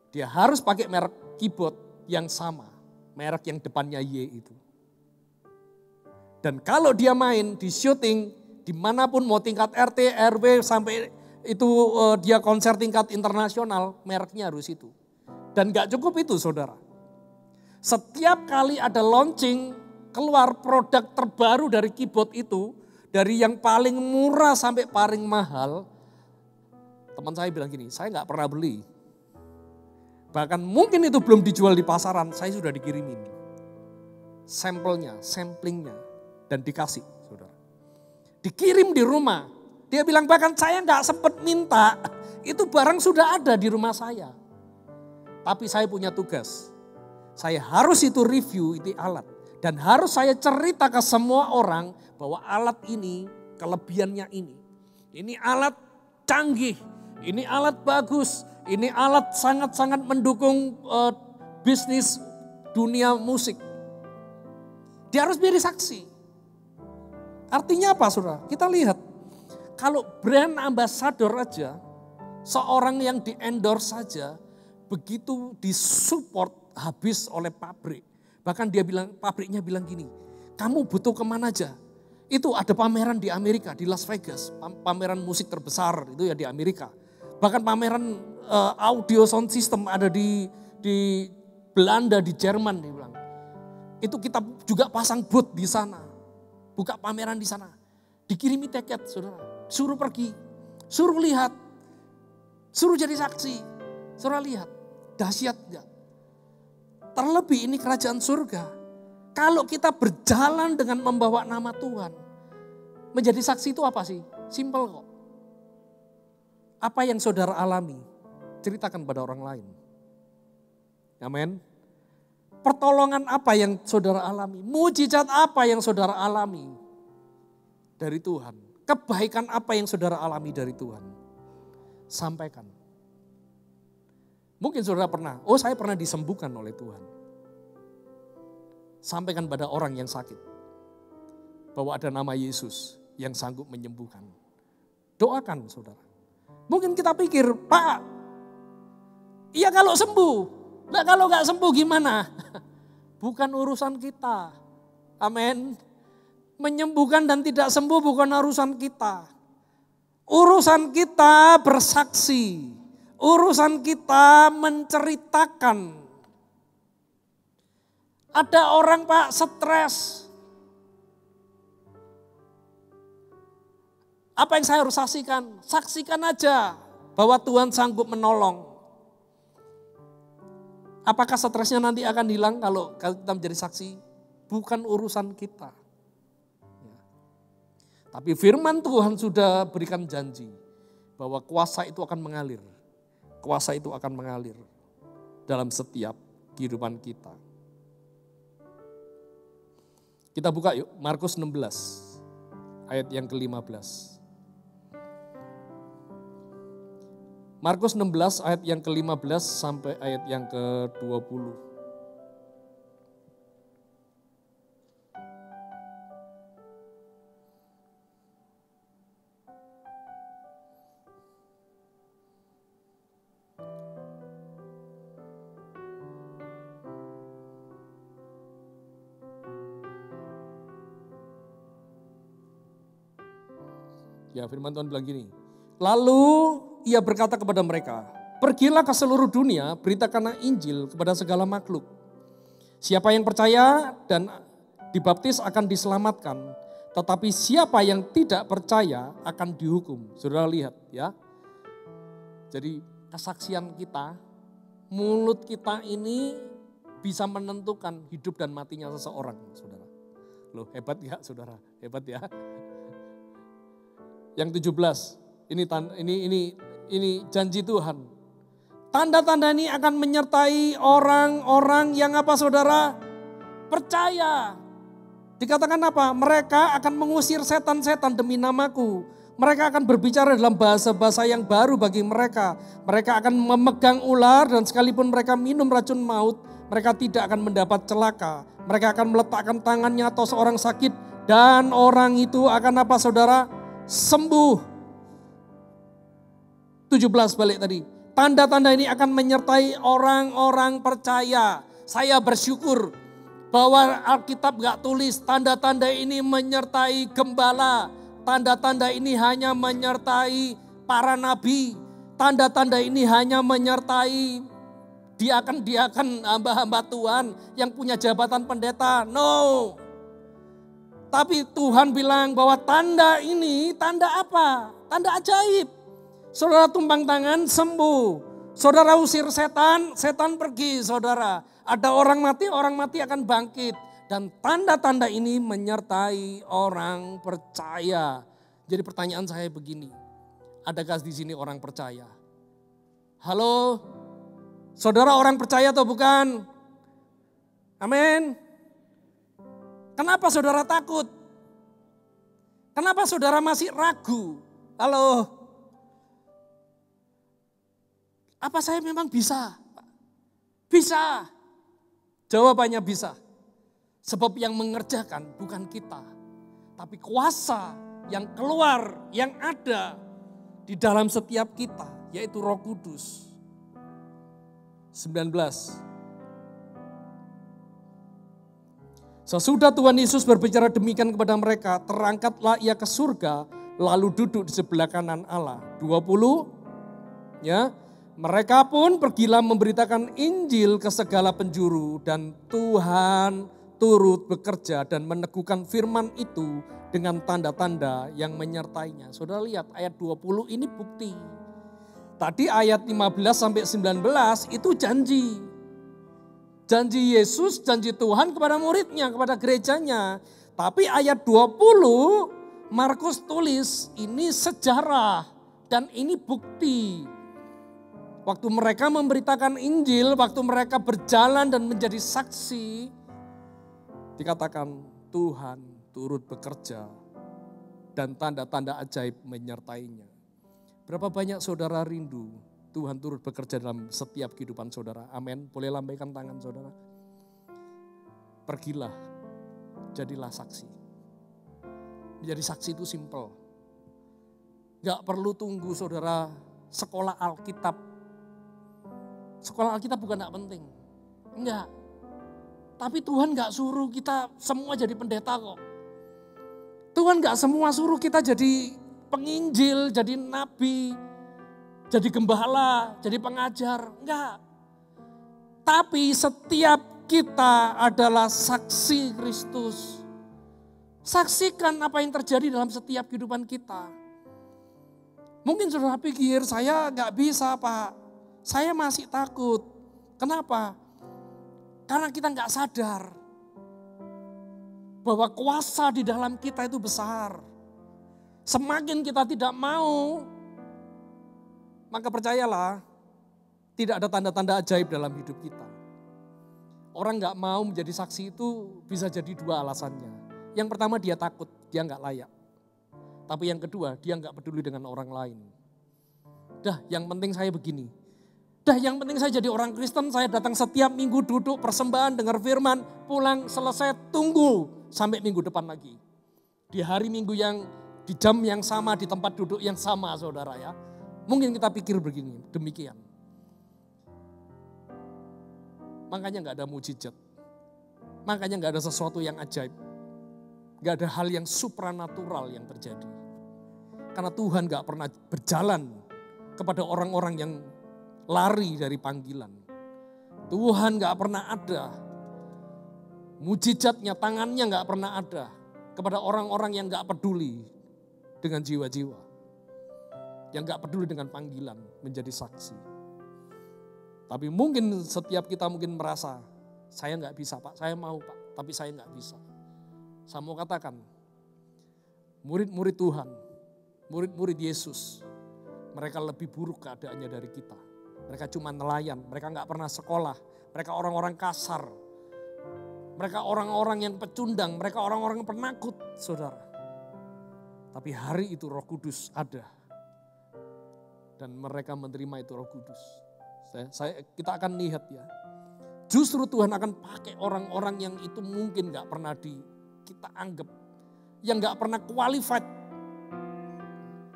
Dia harus pakai merek keyboard yang sama. Merek yang depannya Y itu. Dan kalau dia main di syuting, dimanapun mau tingkat RT, RW, sampai itu dia konser tingkat internasional, mereknya harus itu. Dan enggak cukup itu saudara. Setiap kali ada launching, keluar produk terbaru dari keyboard itu, dari yang paling murah sampai paling mahal, teman saya bilang gini, saya nggak pernah beli. Bahkan mungkin itu belum dijual di pasaran, saya sudah dikirimin. Sampelnya, samplingnya, dan dikasih saudara. Dikirim di rumah, dia bilang bahkan saya nggak sempat minta, itu barang sudah ada di rumah saya. Tapi saya punya tugas, saya harus itu review, itu alat. Dan harus saya cerita ke semua orang bahwa alat ini, kelebihannya ini. Ini alat canggih, ini alat bagus, ini alat sangat-sangat mendukung bisnis dunia musik. Dia harus beri saksi. Artinya apa saudara? Kita lihat, kalau brand ambassador aja, seorang yang di-endorse saja, begitu disupport habis oleh pabrik. Bahkan pabriknya bilang gini, kamu butuh kemana aja? Itu ada pameran di Amerika, di Las Vegas. Pameran musik terbesar itu ya di Amerika. Bahkan pameran audio sound system ada di Belanda, di Jerman dia bilang. Itu kita juga pasang booth di sana. Buka pameran di sana. Dikirimi tiket saudara. Suruh pergi, suruh lihat. Suruh jadi saksi. Saudara lihat, dahsyat enggak? Terlebih ini kerajaan surga. Kalau kita berjalan dengan membawa nama Tuhan. Menjadi saksi itu apa sih? Simpel kok. Apa yang saudara alami? Ceritakan pada orang lain. Amin. Pertolongan apa yang saudara alami? Mujizat apa yang saudara alami dari Tuhan? Kebaikan apa yang saudara alami dari Tuhan? Sampaikan. Mungkin saudara pernah, saya pernah disembuhkan oleh Tuhan. Sampaikan pada orang yang sakit. Bahwa ada nama Yesus yang sanggup menyembuhkan. Doakan saudara. Mungkin kita pikir, Pak, iya kalau sembuh. Nah, kalau gak sembuh gimana? Bukan urusan kita. Amin. Menyembuhkan dan tidak sembuh bukan urusan kita. Urusan kita bersaksi. Urusan kita menceritakan. Ada orang Pak stres. Apa yang saya harus saksikan? Saksikan aja bahwa Tuhan sanggup menolong. Apakah stresnya nanti akan hilang kalau kita menjadi saksi? Bukan urusan kita. Tapi firman Tuhan sudah berikan janji bahwa kuasa itu akan mengalir. Kuasa itu akan mengalir dalam setiap kehidupan kita. Kita buka yuk, Markus 16 ayat yang ke-15. Markus 16 ayat yang ke-15 sampai ayat yang ke-20. Ya, firman Tuhan bilang gini. Lalu ia berkata kepada mereka, pergilah ke seluruh dunia, beritakanlah Injil kepada segala makhluk. Siapa yang percaya dan dibaptis akan diselamatkan, tetapi siapa yang tidak percaya akan dihukum. Saudara lihat ya. Jadi kesaksian kita, mulut kita ini bisa menentukan hidup dan matinya seseorang, saudara. Loh, hebat ya saudara, hebat ya. Yang 17, ini janji Tuhan. Tanda-tanda ini akan menyertai orang-orang yang apa saudara? Percaya. Dikatakan apa? Mereka akan mengusir setan-setan demi namaku. Mereka akan berbicara dalam bahasa-bahasa yang baru bagi mereka. Mereka akan memegang ular dan sekalipun mereka minum racun maut, mereka tidak akan mendapat celaka. Mereka akan meletakkan tangannya atas orang sakit dan orang itu akan apa saudara? Sembuh. 17 balik tadi. Tanda-tanda ini akan menyertai orang-orang percaya. Saya bersyukur bahwa Alkitab gak tulis tanda-tanda ini menyertai gembala. Tanda-tanda ini hanya menyertai para nabi. Tanda-tanda ini hanya menyertai diakan hamba-hamba Tuhan yang punya jabatan pendeta. No. Tapi Tuhan bilang bahwa tanda ini, tanda apa? Tanda ajaib. Saudara tumpang tangan sembuh. Saudara usir setan, setan pergi saudara. Ada orang mati akan bangkit. Dan tanda-tanda ini menyertai orang percaya. Jadi pertanyaan saya begini. Adakah di sini orang percaya? Halo? Saudara orang percaya atau bukan? Amin. Kenapa saudara takut? Kenapa saudara masih ragu? Halo? Apa saya memang bisa? Bisa. Jawabannya bisa. Sebab yang mengerjakan bukan kita. Tapi kuasa yang keluar, yang ada di dalam setiap kita. Yaitu Roh Kudus. 19. Sesudah Tuhan Yesus berbicara demikian kepada mereka, terangkatlah ia ke surga, lalu duduk di sebelah kanan Allah. 20, ya, mereka pun pergilah memberitakan Injil ke segala penjuru dan Tuhan turut bekerja dan meneguhkan firman itu dengan tanda-tanda yang menyertainya. Saudara lihat ayat 20 ini bukti. Tadi ayat 15 sampai 19 itu janji. Janji Yesus, janji Tuhan kepada muridnya, kepada gerejanya. Tapi ayat 20 Markus tulis ini sejarah dan ini bukti. Waktu mereka memberitakan Injil, waktu mereka berjalan dan menjadi saksi, dikatakan Tuhan turut bekerja dan tanda-tanda ajaib menyertainya. Berapa banyak saudara rindu Tuhan turut bekerja dalam setiap kehidupan saudara. Amin. Boleh lambaikan tangan saudara. Pergilah, jadilah saksi. Menjadi saksi itu simple. Gak perlu tunggu saudara sekolah Alkitab. Sekolah Alkitab bukan gak penting. Enggak. Tapi Tuhan gak suruh kita semua jadi pendeta kok. Tuhan gak semua suruh kita jadi penginjil, jadi nabi, jadi gembala, jadi pengajar. Enggak. Tapi setiap kita adalah saksi Kristus. Saksikan apa yang terjadi dalam setiap kehidupan kita. Mungkin saudara pikir saya gak bisa Pak. Saya masih takut. Kenapa? Karena kita gak sadar bahwa kuasa di dalam kita itu besar. Semakin kita tidak mau, maka percayalah tidak ada tanda-tanda ajaib dalam hidup kita. Orang gak mau menjadi saksi itu bisa jadi dua alasannya. Yang pertama dia takut, dia gak layak. Tapi yang kedua dia gak peduli dengan orang lain. Dah yang penting saya begini. Dah yang penting saya jadi orang Kristen, saya datang setiap minggu duduk persembahan, dengar firman, pulang selesai tunggu sampai minggu depan lagi. Di hari minggu yang di jam yang sama, di tempat duduk yang sama saudara ya. Mungkin kita pikir begini, demikian. Makanya gak ada mujizat. Makanya gak ada sesuatu yang ajaib. Gak ada hal yang supranatural yang terjadi. Karena Tuhan gak pernah berjalan kepada orang-orang yang lari dari panggilan. Tuhan gak pernah ada. Mujizatnya, tangannya gak pernah ada kepada orang-orang yang gak peduli dengan jiwa-jiwa. Yang gak peduli dengan panggilan menjadi saksi. Tapi mungkin setiap kita mungkin merasa, saya gak bisa Pak, saya mau Pak, tapi saya gak bisa. Saya mau katakan, murid-murid Tuhan, murid-murid Yesus, mereka lebih buruk keadaannya dari kita. Mereka cuma nelayan, mereka gak pernah sekolah, mereka orang-orang kasar. Mereka orang-orang yang pecundang, mereka orang-orang yang penakut, saudara. Tapi hari itu Roh Kudus ada. Dan mereka menerima itu Roh Kudus. Kita akan lihat ya. Justru Tuhan akan pakai orang-orang yang itu mungkin gak pernah kita anggap. Yang gak pernah qualified.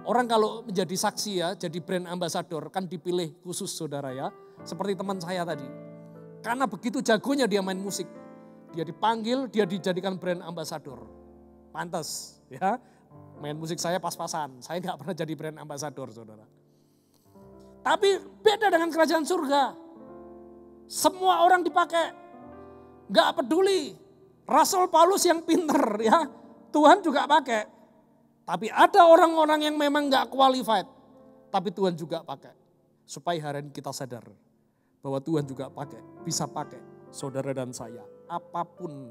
Orang kalau menjadi saksi ya, jadi brand ambassador kan dipilih khusus saudara ya. Seperti teman saya tadi. Karena begitu jagonya dia main musik. Dia dipanggil, dia dijadikan brand ambassador. Pantas ya. Main musik saya pas-pasan. Saya gak pernah jadi brand ambassador saudara. Tapi beda dengan kerajaan surga. Semua orang dipakai. Gak peduli. Rasul Paulus yang pinter ya. Tuhan juga pakai. Tapi ada orang-orang yang memang gak qualified. Tapi Tuhan juga pakai. Supaya hari ini kita sadar. Bahwa Tuhan juga pakai. Bisa pakai saudara dan saya. Apapun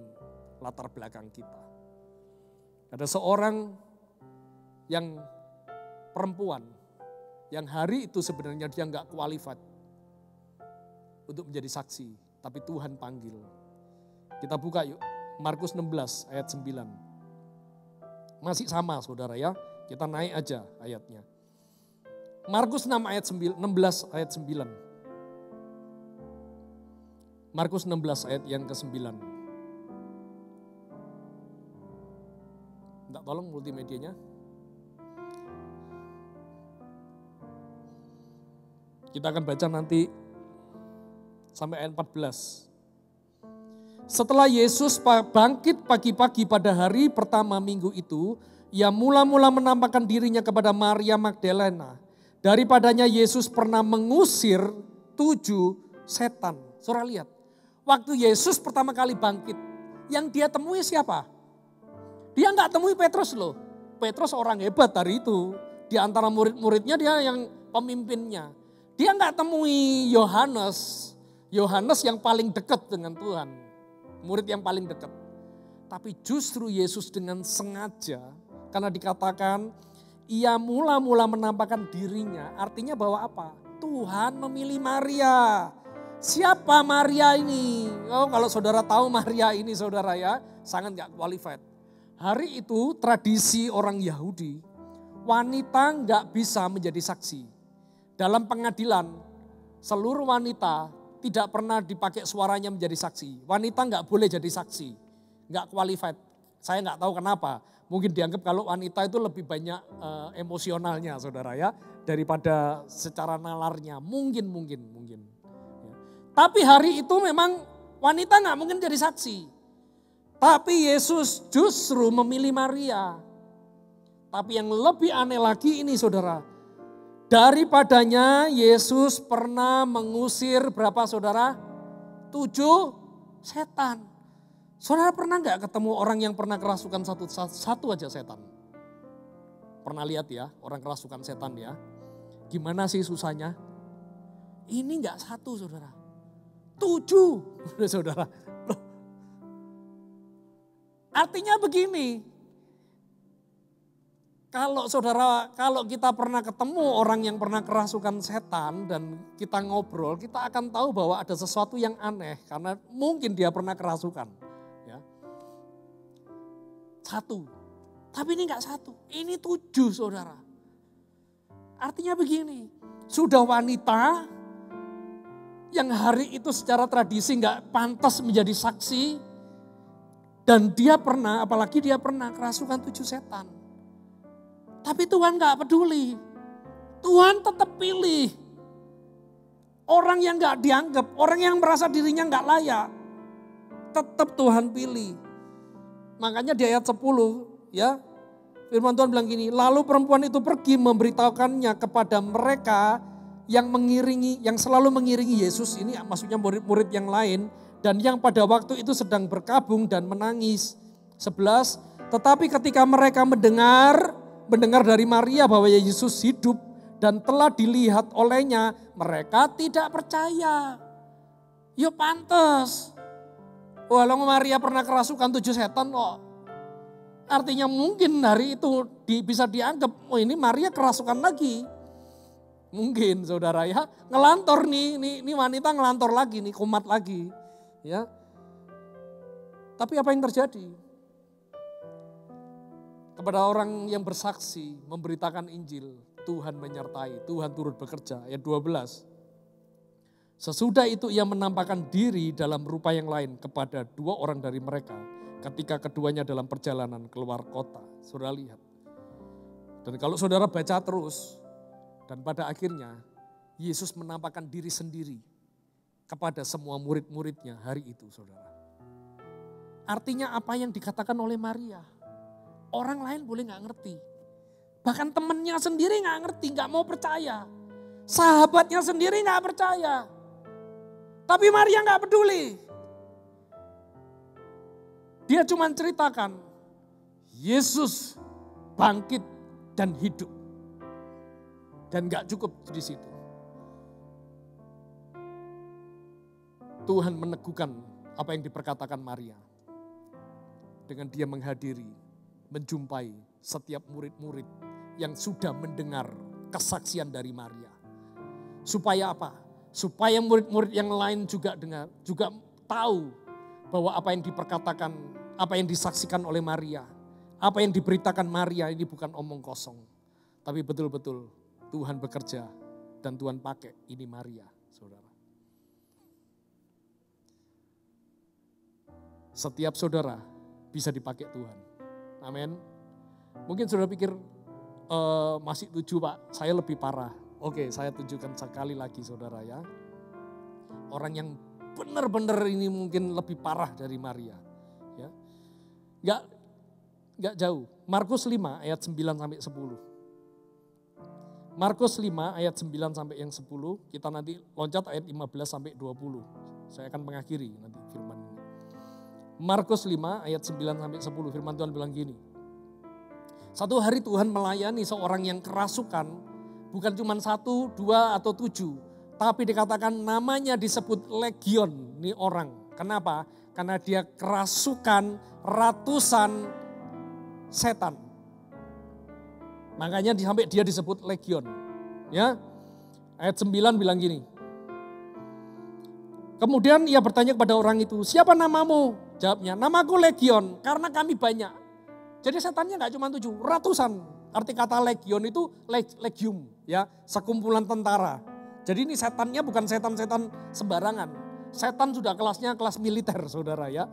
latar belakang kita. Ada seorang yang perempuan. Yang hari itu sebenarnya dia gak qualified. Untuk menjadi saksi. Tapi Tuhan panggil. Kita buka yuk. Markus 16 ayat 9. Masih sama saudara ya. Kita naik aja ayatnya. Markus 6 ayat 16 ayat 9. Markus 16 ayat yang ke-9. Minta tolong multimedianya. Kita akan baca nanti sampai ayat 14. Setelah Yesus bangkit pagi-pagi pada hari pertama minggu itu, ia mula-mula menampakkan dirinya kepada Maria Magdalena. Daripadanya Yesus pernah mengusir 7 setan. Saudara lihat, waktu Yesus pertama kali bangkit, yang dia temui siapa? Dia nggak temui Petrus loh. Petrus orang hebat hari itu. Di antara murid-muridnya dia yang pemimpinnya. Dia nggak temui Yohanes. Yohanes yang paling dekat dengan Tuhan. Murid yang paling dekat. Tapi justru Yesus dengan sengaja, karena dikatakan ia mula-mula menampakkan dirinya. Artinya bahwa apa? Tuhan memilih Maria. Siapa Maria ini? Oh, kalau saudara tahu Maria ini saudara ya, sangat gak qualified. Hari itu tradisi orang Yahudi, wanita gak bisa menjadi saksi. Dalam pengadilan, seluruh wanita tidak pernah dipakai suaranya menjadi saksi. Wanita nggak boleh jadi saksi, nggak qualified. Saya nggak tahu kenapa. Mungkin dianggap kalau wanita itu lebih banyak emosionalnya, saudara ya, daripada secara nalarnya. Mungkin. Ya. Tapi hari itu memang wanita nggak mungkin jadi saksi. Tapi Yesus justru memilih Maria. Tapi yang lebih aneh lagi ini, saudara. Daripadanya Yesus pernah mengusir berapa saudara? 7 setan. Saudara pernah gak ketemu orang yang pernah kerasukan satu aja setan? Pernah lihat ya orang kerasukan setan ya? Gimana sih susahnya? Ini gak 1 saudara. 7 saudara. Loh. Artinya begini. Kalau kita pernah ketemu orang yang pernah kerasukan setan dan kita ngobrol, kita akan tahu bahwa ada sesuatu yang aneh karena mungkin dia pernah kerasukan. Ya. 1, tapi ini enggak 1, ini 7 saudara. Artinya begini, sudah wanita yang hari itu secara tradisi enggak pantas menjadi saksi dan dia pernah, apalagi dia pernah kerasukan 7 setan. Tapi Tuhan gak peduli. Tuhan tetap pilih. Orang yang gak dianggap, orang yang merasa dirinya gak layak. Tetap Tuhan pilih. Makanya di ayat 10 ya. Firman Tuhan bilang gini, lalu perempuan itu pergi memberitahukannya kepada mereka yang selalu mengiringi Yesus. Ini maksudnya murid-murid yang lain. Dan yang pada waktu itu sedang berkabung dan menangis. 11, tetapi ketika mereka mendengar dari Maria bahwa Yesus hidup dan telah dilihat olehnya, mereka tidak percaya. Ya pantes. Walau Maria pernah kerasukan 7 setan kok. Artinya mungkin hari itu bisa dianggap, oh ini Maria kerasukan lagi. Mungkin saudara ya, ngelantor nih wanita ngelantor lagi nih, kumat lagi. Ya. Tapi apa yang terjadi? Kepada orang yang bersaksi, memberitakan Injil, Tuhan menyertai, Tuhan turut bekerja. Ayat 12. Sesudah itu ia menampakkan diri dalam rupa yang lain kepada 2 orang dari mereka. Ketika keduanya dalam perjalanan keluar kota. Saudara lihat. Dan kalau saudara baca terus. Dan pada akhirnya Yesus menampakkan diri sendiri kepada semua murid-muridnya hari itu saudara. Artinya apa yang dikatakan oleh Maria. Orang lain boleh gak ngerti. Bahkan temannya sendiri gak ngerti, gak mau percaya. Sahabatnya sendiri gak percaya. Tapi Maria gak peduli. Dia cuma ceritakan, Yesus bangkit dan hidup. Dan gak cukup di situ. Tuhan meneguhkan apa yang diperkatakan Maria. Dengan dia menghadiri, menjumpai setiap murid-murid yang sudah mendengar kesaksian dari Maria. Supaya apa? Supaya murid-murid yang lain juga dengar, juga tahu bahwa apa yang diperkatakan, apa yang disaksikan oleh Maria, apa yang diberitakan Maria ini bukan omong kosong. Tapi betul-betul Tuhan bekerja dan Tuhan pakai ini Maria, saudara. Setiap saudara bisa dipakai Tuhan. Amin. Mungkin saudara pikir masih 7 Pak, saya lebih parah. Oke, saya tunjukkan sekali lagi saudara ya. Orang yang benar-benar ini mungkin lebih parah dari Maria. Ya. Enggak jauh. Markus 5 ayat 9 sampai 10. Markus 5 ayat 9 sampai yang 10, kita nanti loncat ayat 15 sampai 20. Saya akan mengakhiri nanti firman ini. Markus 5 ayat 9 sampai 10, firman Tuhan bilang gini. Satu hari Tuhan melayani seorang yang kerasukan, bukan cuma 1, 2 atau 7, tapi dikatakan namanya disebut legion nih orang. Kenapa? Karena dia kerasukan ratusan setan. Makanya sampai dia disebut legion. Ya. Ayat 9 bilang gini. Kemudian ia bertanya kepada orang itu, siapa namamu? Jawabnya, namaku legion karena kami banyak. Jadi setannya gak cuma 7, ratusan. Arti kata legion itu legium, ya, sekumpulan tentara. Jadi ini setannya bukan setan-setan sembarangan. Setan sudah kelasnya kelas militer, saudara ya.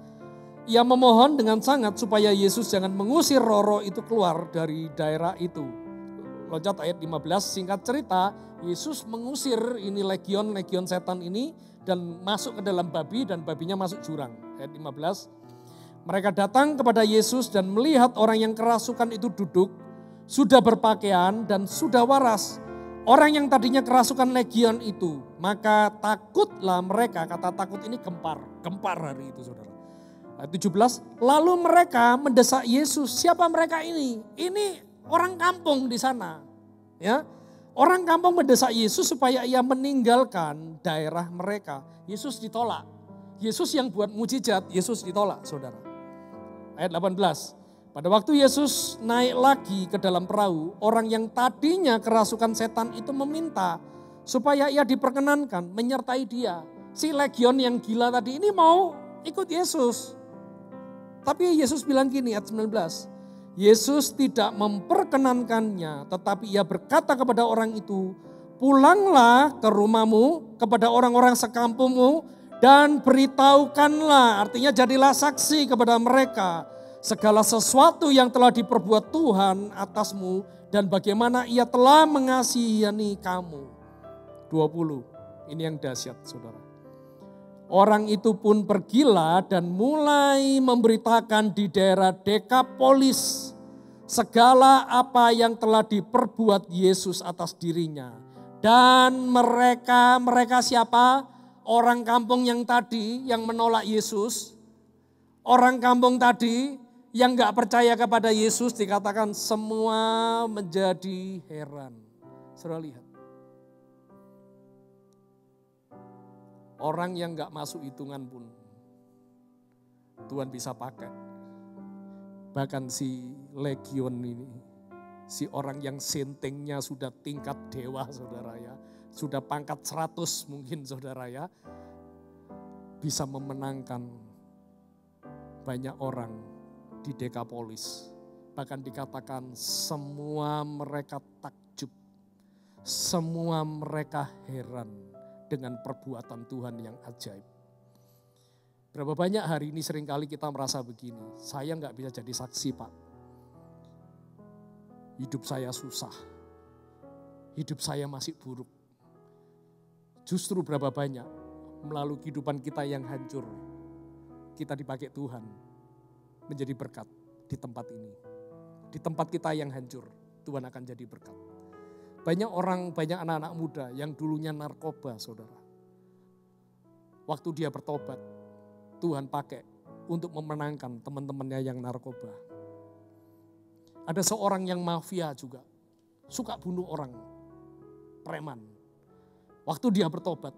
Ia memohon dengan sangat supaya Yesus jangan mengusir roh-roh itu keluar dari daerah itu. Loncat ayat 15, singkat cerita, Yesus mengusir ini legion setan ini dan masuk ke dalam babi dan babinya masuk jurang. Ayat 15, mereka datang kepada Yesus dan melihat orang yang kerasukan itu duduk, sudah berpakaian dan sudah waras. Orang yang tadinya kerasukan legion itu, maka takutlah mereka, kata takut ini gempar hari itu saudara. Ayat 17, lalu mereka mendesak Yesus, siapa mereka ini? Ini orang kampung di sana. Ya, orang kampung mendesak Yesus supaya ia meninggalkan daerah mereka. Yesus ditolak. Yesus yang buat mujizat, Yesus ditolak saudara. Ayat 18, pada waktu Yesus naik lagi ke dalam perahu, orang yang tadinya kerasukan setan itu meminta supaya ia diperkenankan menyertai dia. Si legion yang gila tadi ini mau ikut Yesus. Tapi Yesus bilang gini ayat 19, Yesus tidak memperkenankannya, tetapi ia berkata kepada orang itu, pulanglah ke rumahmu kepada orang-orang sekampungmu dan beritahukanlah, artinya jadilah saksi kepada mereka segala sesuatu yang telah diperbuat Tuhan atasmu dan bagaimana ia telah mengasihani kamu. 20, ini yang dahsyat saudara. Orang itu pun pergilah dan mulai memberitakan di daerah Dekapolis segala apa yang telah diperbuat Yesus atas dirinya. Dan mereka siapa? Orang kampung yang tadi yang menolak Yesus. Orang kampung tadi yang gak percaya kepada Yesus dikatakan semua menjadi heran. Saudara lihat. Orang yang gak masuk hitungan pun Tuhan bisa pakai. Bahkan si Legion ini, si orang yang sentingnya sudah tingkat dewa saudara ya, sudah pangkat 100 mungkin saudara ya, bisa memenangkan banyak orang di Dekapolis. Bahkan dikatakan semua mereka takjub, semua mereka heran dengan perbuatan Tuhan yang ajaib. Berapa banyak hari ini seringkali kita merasa begini, saya nggak bisa jadi saksi Pak. Hidup saya susah, hidup saya masih buruk. Justru berapa banyak melalui kehidupan kita yang hancur, kita dipakai Tuhan menjadi berkat di tempat ini. Di tempat kita yang hancur, Tuhan akan jadi berkat. Banyak orang, banyak anak-anak muda yang dulunya narkoba saudara. Waktu dia bertobat, Tuhan pakai untuk memenangkan teman-temannya yang narkoba. Ada seorang yang mafia juga, suka bunuh orang, preman. Waktu dia bertobat,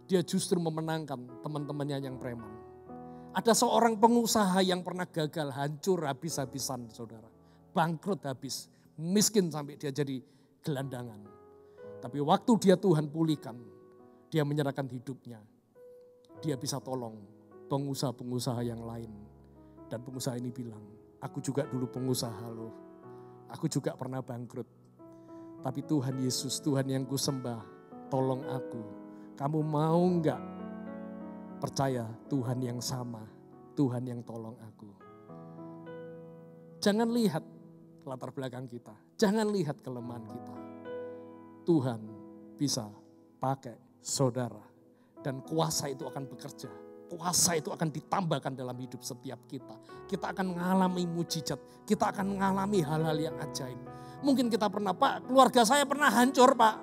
dia justru memenangkan teman-temannya yang preman. Ada seorang pengusaha yang pernah gagal, hancur habis-habisan saudara. Bangkrut habis, miskin sampai dia jadi gelandangan. Tapi waktu dia Tuhan pulihkan, dia menyerahkan hidupnya. Dia bisa tolong pengusaha-pengusaha yang lain. Dan pengusaha ini bilang, aku juga dulu pengusaha loh. Aku juga pernah bangkrut. Tapi Tuhan Yesus, Tuhan yang ku sembah, tolong aku. Kamu mau enggak percaya Tuhan yang sama, Tuhan yang tolong aku. Jangan lihat latar belakang kita, jangan lihat kelemahan kita. Tuhan bisa pakai saudara dan kuasa itu akan bekerja. Kuasa itu akan ditambahkan dalam hidup setiap kita. Kita akan mengalami mujizat. Kita akan mengalami hal-hal yang ajaib. Mungkin kita pernah, Pak, keluarga saya pernah hancur, Pak.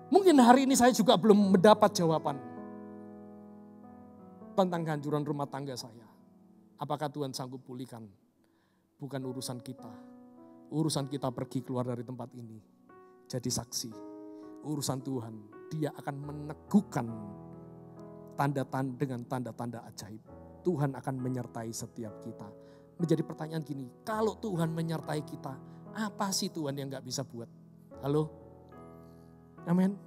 Mungkin hari ini saya juga belum mendapat jawaban tentang kehancuran rumah tangga saya. Apakah Tuhan sanggup pulihkan? Bukan urusan kita. Urusan kita pergi keluar dari tempat ini. Jadi saksi. Urusan Tuhan. Dia akan meneguhkan tanda-tanda dengan tanda-tanda ajaib. Tuhan akan menyertai setiap kita. Menjadi pertanyaan gini, kalau Tuhan menyertai kita, apa sih Tuhan yang gak bisa buat? Halo? Amin.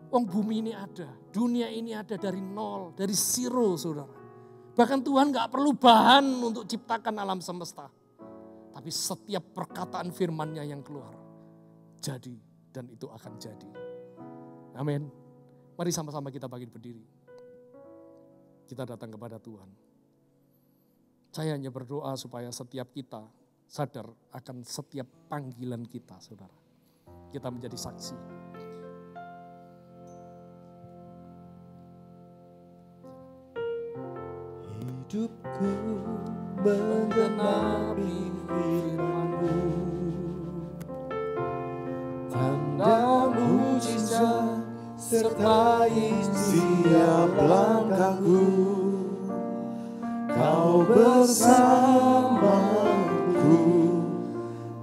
Wong bumi ini ada, dunia ini ada dari nol, dari zero saudara. Bahkan Tuhan gak perlu bahan untuk ciptakan alam semesta. Tapi setiap perkataan firman-Nya yang keluar, jadi dan itu akan jadi. Amin. Mari sama-sama kita bangkit berdiri. Kita datang kepada Tuhan. Saya hanya berdoa supaya setiap kita sadar akan setiap panggilan kita, saudara. Kita menjadi saksi. Hidupku menggenapi firman-Mu, tanda mujizat sertai setiap langkahku. Kau bersamaku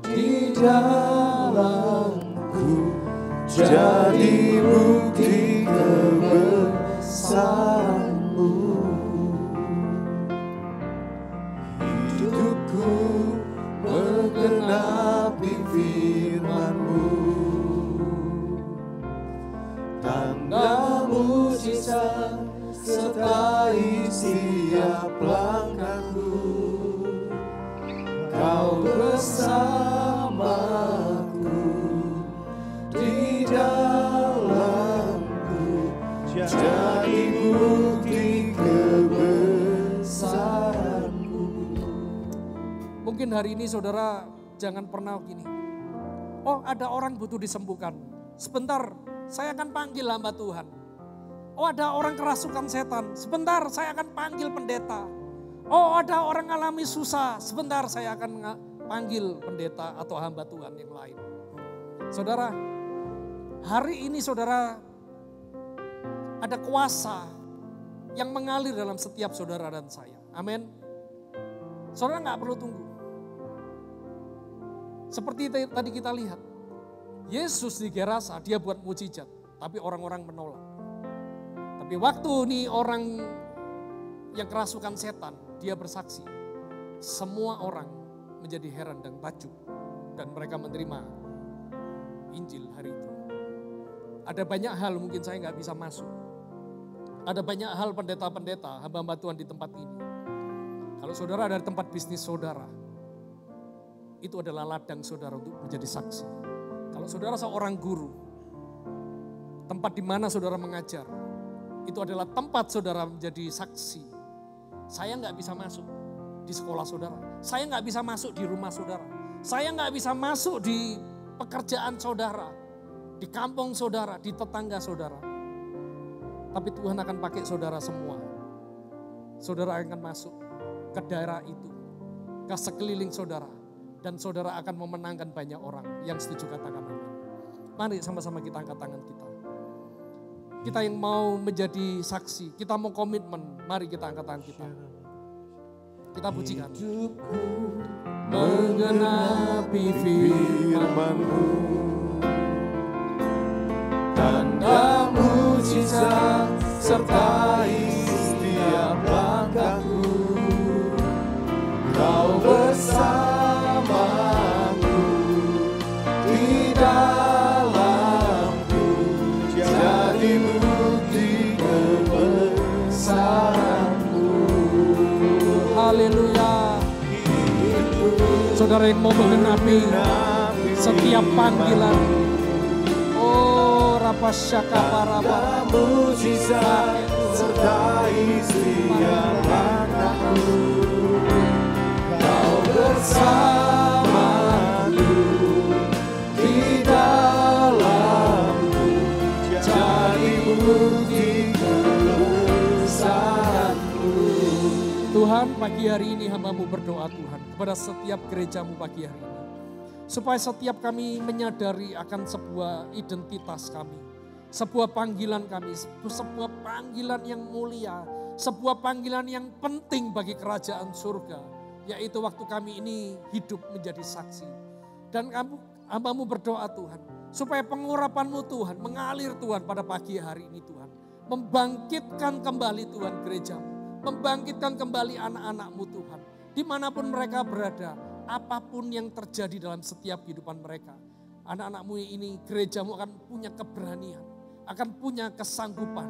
di dalamku, jadi bukti kebesaran-Mu. Hidupku menggenapi firman-Mu, tanda mujizat sertai setiap langkahku. Kau bersamaku di dalamku, jadi bukti kebesaran-Mu. Mungkin hari ini saudara jangan pernah gini. Oh, ada orang butuh disembuhkan. Sebentar, saya akan panggil hamba Tuhan. Oh, ada orang kerasukan setan. Sebentar, saya akan panggil pendeta. Oh, ada orang alami susah, sebentar saya akan panggil pendeta atau hamba Tuhan yang lain. Saudara, hari ini saudara ada kuasa yang mengalir dalam setiap saudara dan saya. Amin. Saudara nggak perlu tunggu. Seperti tadi kita lihat, Yesus di Gerasa dia buat mujizat, tapi orang-orang menolak. Tapi waktu nih orang yang kerasukan setan, dia bersaksi. Semua orang menjadi heran dan takjub. Dan mereka menerima Injil hari itu. Ada banyak hal mungkin saya nggak bisa masuk. Ada banyak hal pendeta-pendeta, hamba-hamba Tuhan di tempat ini. Kalau saudara ada di tempat bisnis saudara, itu adalah ladang saudara untuk menjadi saksi. Kalau saudara seorang guru, tempat di mana saudara mengajar, itu adalah tempat saudara menjadi saksi. Saya nggak bisa masuk di sekolah saudara. Saya nggak bisa masuk di rumah saudara. Saya nggak bisa masuk di pekerjaan saudara, di kampung saudara, di tetangga saudara. Tapi Tuhan akan pakai saudara semua. Saudara akan masuk ke daerah itu, ke sekeliling saudara. Dan saudara akan memenangkan banyak orang yang setuju katakan amin. Mari sama-sama kita angkat tangan kita. Kita yang mau menjadi saksi, kita mau komitmen, mari kita angkat tangan kita. Kita pujikan. Hidupku menggenapi firman-Mu, tanda mujizat sertai setiap langkahku. Kau bersamaku di dalamku, jadi bukti kebesaran-Mu. Haleluya. Saudara yang mau menggenapi setiap panggilan. Oh, rapasyaka paraba. Mujizat sertai setiap langkahku. Kau bersamaku di dalamku, jadi bukti kebesaran-Mu. Tuhan, pagi hari ini hamba-Mu berdoa Tuhan kepada setiap gereja-Mu pagi hari ini. Supaya setiap kami menyadari akan sebuah identitas kami. Sebuah panggilan kami, sebuah panggilan yang mulia. Sebuah panggilan yang penting bagi kerajaan surga. Yaitu waktu kami ini hidup menjadi saksi. Dan hamba-Mu berdoa Tuhan. Supaya pengurapan-Mu Tuhan mengalir Tuhan pada pagi hari ini Tuhan. Membangkitkan kembali Tuhan gereja-Mu. Membangkitkan kembali anak-anak-Mu Tuhan. Dimanapun mereka berada, apapun yang terjadi dalam setiap kehidupan mereka. Anak-anak-Mu ini, gereja-Mu akan punya keberanian, akan punya kesanggupan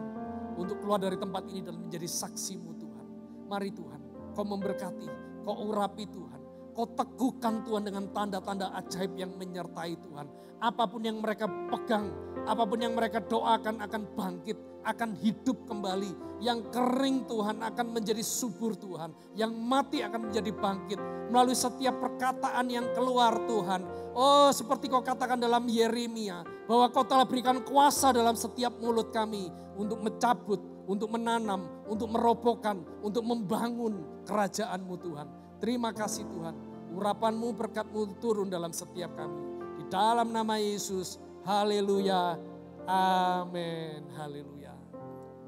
untuk keluar dari tempat ini dan menjadi saksi-Mu Tuhan. Mari Tuhan, Kau memberkati, Kau urapi Tuhan. Kau teguhkan Tuhan dengan tanda-tanda ajaib yang menyertai Tuhan. Apapun yang mereka pegang, apapun yang mereka doakan akan bangkit, akan hidup kembali. Yang kering Tuhan akan menjadi subur Tuhan. Yang mati akan menjadi bangkit. Melalui setiap perkataan yang keluar Tuhan. Oh, seperti Kau katakan dalam Yeremia, bahwa Kau telah berikan kuasa dalam setiap mulut kami untuk mencabut, untuk menanam, untuk merobohkan, untuk membangun kerajaan-Mu Tuhan. Terima kasih Tuhan, urapan-Mu, berkat-Mu turun dalam setiap kami. Di dalam nama Yesus, haleluya, amin, haleluya.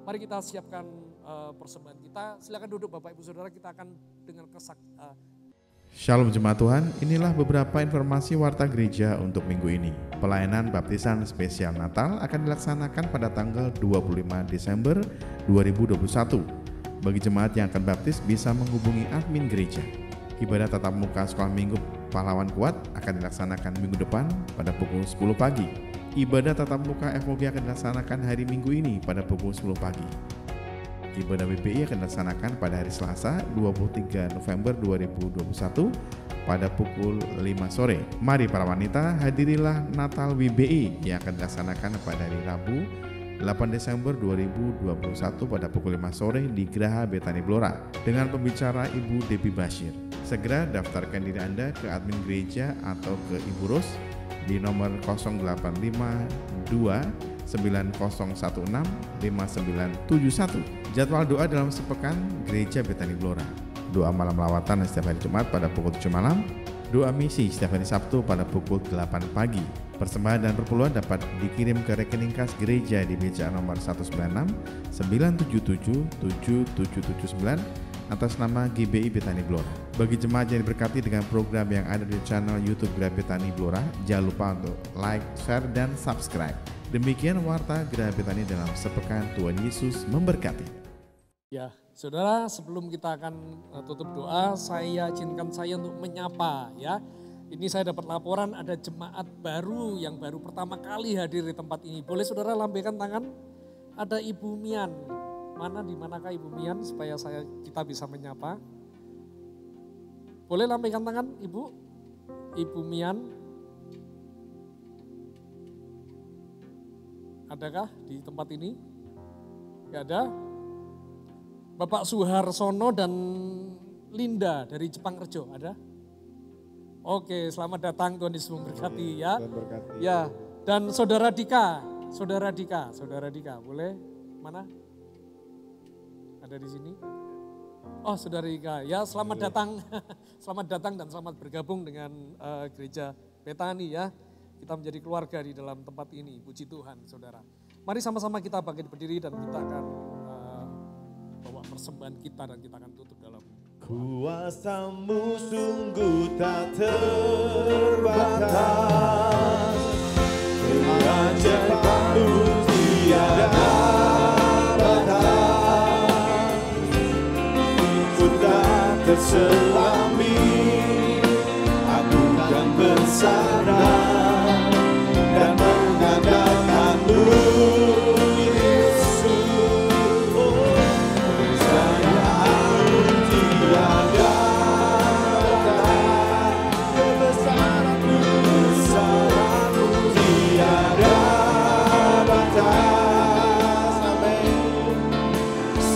Mari kita siapkan persembahan kita. Silakan duduk Bapak Ibu Saudara, kita akan dengar Shalom Jemaat Tuhan, inilah beberapa informasi Warta Gereja untuk minggu ini. Pelayanan baptisan spesial Natal akan dilaksanakan pada tanggal 25 Desember 2021. Bagi jemaat yang akan baptis bisa menghubungi admin gereja. Ibadah tatap muka sekolah minggu Pahlawan Kuat akan dilaksanakan minggu depan pada pukul 10 pagi. Ibadah tatap muka FOG akan dilaksanakan hari Minggu ini pada pukul 10 pagi. Ibadah WPI akan dilaksanakan pada hari Selasa 23 November 2021 pada pukul 5 sore. Mari para wanita, hadirilah Natal WBI yang akan dilaksanakan pada hari Rabu 8 Desember 2021 pada pukul 5 sore di Geraha Betani Blora dengan pembicara Ibu Debbie Bashir. Segera daftarkan diri Anda ke admin gereja atau ke Ibu Ros di nomor 0852 9016 5971. Jadwal doa dalam sepekan Gereja Betani Blora. doa malam lawatan setiap hari Jumat pada pukul 7 malam, doa misi setiap hari Sabtu pada pukul 8 pagi. Persembahan dan perpuluhan dapat dikirim ke rekening kas gereja di meja nomor 196 977 7779 atas nama GBI Betani Blora. Bagi jemaat yang diberkati dengan program yang ada di channel YouTube Gereja Betani Blora, jangan lupa untuk like, share, dan subscribe. Demikian warta Gereja Betani dalam sepekan. Tuhan Yesus memberkati. Ya, saudara, sebelum kita akan tutup doa, saya izinkan saya untuk menyapa ya. Ini saya dapat laporan ada jemaat baru yang baru pertama kali hadir di tempat ini. Boleh saudara lambaikan tangan? Ada Ibu Mian. Di manakah Ibu Mian supaya kita bisa menyapa? Boleh lambaikan tangan Ibu? Ibu Mian. Adakah di tempat ini? Gak ada? Bapak Suharsono dan Linda dari Jepang Rejo, ada? Oke, selamat datang, Tuhan Yesus memberkati ya. Ya, dan Saudara Dika, boleh? Mana? Ada di sini? Oh, Saudara Dika, ya selamat datang, selamat datang dan selamat bergabung dengan Gereja Betani ya. Kita menjadi keluarga di dalam tempat ini, puji Tuhan, saudara. Mari sama-sama kita bangkit berdiri dan kita akan bawa persembahan kita dan kita akan tutup dalam Kuasa-Mu sungguh tak terbatas, keajaiban-Mu tiada batas. Ku tak terselami, aku kan bersandar dan mengandalkan-Mu, Yesus.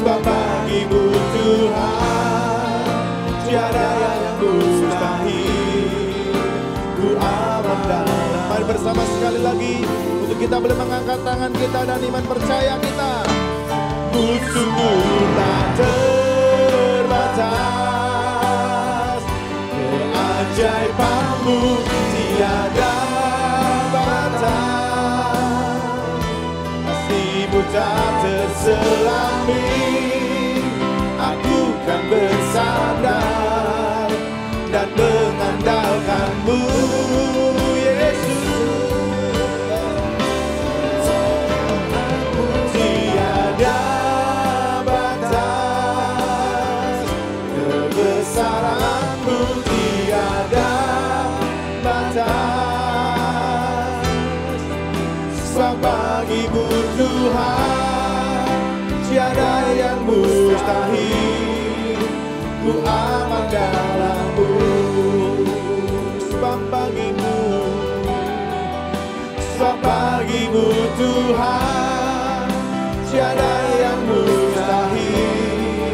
Bagimu Tuhan, tiada yang mustahil. Ku aman dalam. Mari bersama sekali lagi untuk kita boleh mengangkat tangan kita dan iman percaya kita. Musuhmu tak terbatas, keajaiban-Mu tiada batas. Kasih-Mu tak terselami, aku kan bersandar dan mengandalkan-Mu, Yesus. Tiada batas, kebesaran-Mu tiada batas. Sebab bagi-Mu Tuhan, tiada yang mustahil. Ku aman dalam-Mu. Sebab bagi-Mu Tuhan, tiada yang mustahil.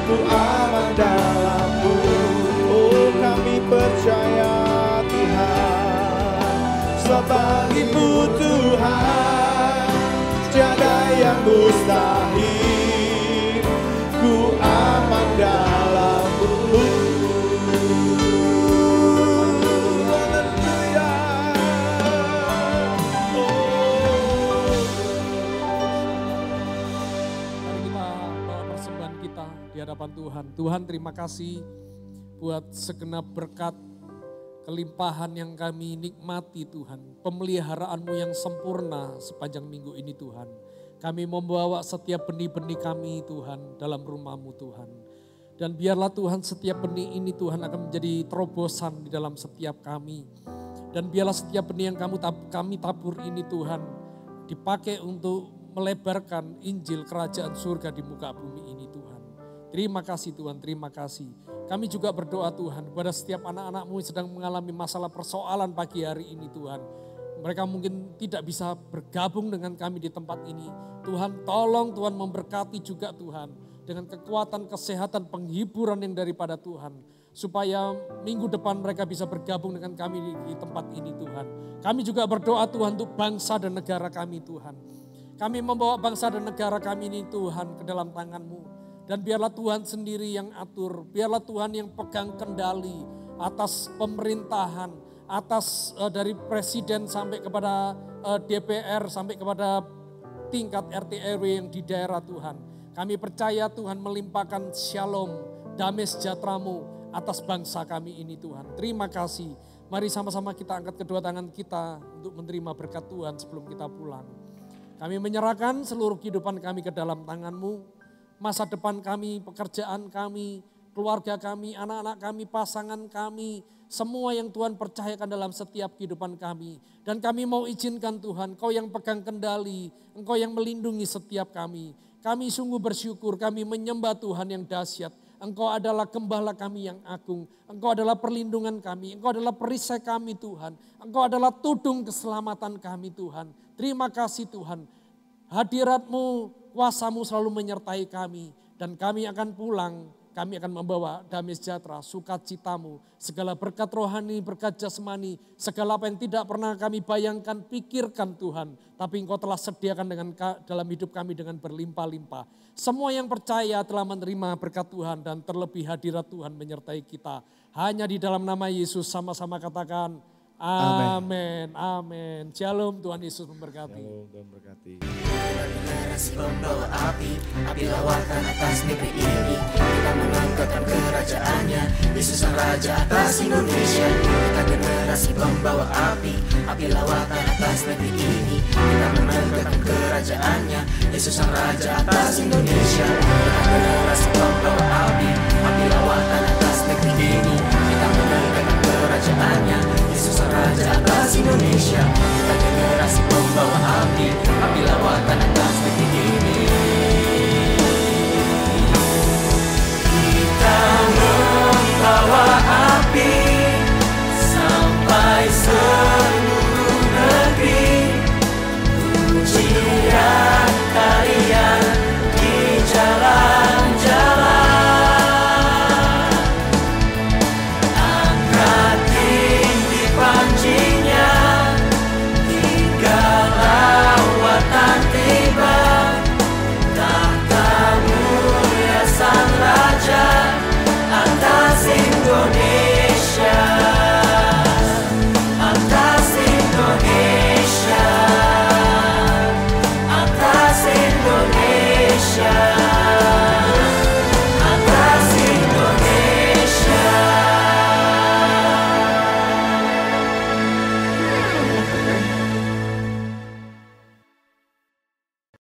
Ku aman dalam-Mu. Oh, kami percaya Tuhan. Sebab bagi-Mu Tuhan, tiada yang mustahil. Ku aman dalam-Mu. Haleluya. Mari kita bawa persembahan kita di hadapan Tuhan. Tuhan, terima kasih buat segenap berkat kelimpahan yang kami nikmati Tuhan. Pemeliharaan-Mu yang sempurna sepanjang minggu ini Tuhan. Kami membawa setiap benih-benih kami Tuhan dalam rumah-Mu Tuhan. Dan biarlah Tuhan setiap benih ini Tuhan akan menjadi terobosan di dalam setiap kami. Dan biarlah setiap benih yang kami tabur ini Tuhan dipakai untuk melebarkan Injil Kerajaan Surga di muka bumi ini Tuhan. Terima kasih Tuhan, terima kasih. Kami juga berdoa Tuhan kepada setiap anak-anak-Mu yang sedang mengalami masalah persoalan pagi hari ini Tuhan. Mereka mungkin tidak bisa bergabung dengan kami di tempat ini. Tuhan tolong Tuhan memberkati juga Tuhan. Dengan kekuatan, kesehatan, penghiburan yang daripada Tuhan. Supaya minggu depan mereka bisa bergabung dengan kami di tempat ini Tuhan. Kami juga berdoa Tuhan untuk bangsa dan negara kami Tuhan. Kami membawa bangsa dan negara kami ini Tuhan ke dalam tangan-Mu. Dan biarlah Tuhan sendiri yang atur, biarlah Tuhan yang pegang kendali atas pemerintahan, atas dari presiden sampai kepada DPR, sampai kepada tingkat RT RW yang di daerah Tuhan. Kami percaya Tuhan melimpahkan shalom, damai sejahtera-Mu atas bangsa kami ini Tuhan. Terima kasih. Mari sama-sama kita angkat kedua tangan kita untuk menerima berkat Tuhan sebelum kita pulang. Kami menyerahkan seluruh kehidupan kami ke dalam tangan-Mu. Masa depan kami, pekerjaan kami, keluarga kami, anak-anak kami, pasangan kami, semua yang Tuhan percayakan dalam setiap kehidupan kami. Dan kami mau izinkan Tuhan, Engkau yang pegang kendali, Engkau yang melindungi setiap kami. Kami sungguh bersyukur, kami menyembah Tuhan yang dahsyat. Engkau adalah gembala kami yang agung. Engkau adalah perlindungan kami. Engkau adalah perisai kami Tuhan. Engkau adalah tudung keselamatan kami Tuhan. Terima kasih Tuhan. Hadirat-Mu, kuasa-Mu selalu menyertai kami. Dan kami akan pulang. Kami akan membawa damai sejahtera, sukacita-Mu, segala berkat rohani, berkat jasmani, segala apa yang tidak pernah kami bayangkan, pikirkan Tuhan. Tapi Engkau telah sediakan dalam hidup kami dengan berlimpah-limpah. Semua yang percaya telah menerima berkat Tuhan dan terlebih hadirat Tuhan menyertai kita. Hanya di dalam nama Yesus sama-sama katakan amin. Amin. Shalom, Tuhan Yesus memberkati. Shalom, Tuhan memberkati. Generasi pembawa api lawatan atas negeri ini. Kita mengangkatkan kerajaannya, Yesus Sang Raja atas Indonesia. Kita generasi pembawa api lawatan atas negeri ini. Kita mengangkatkan kerajaannya, Yesus Sang Raja atas Indonesia. Kita generasi pembawa api lawatan atas negeri ini. Kita mengangkatkan kerajaannya, Yesus Sang Raja atas Indonesia.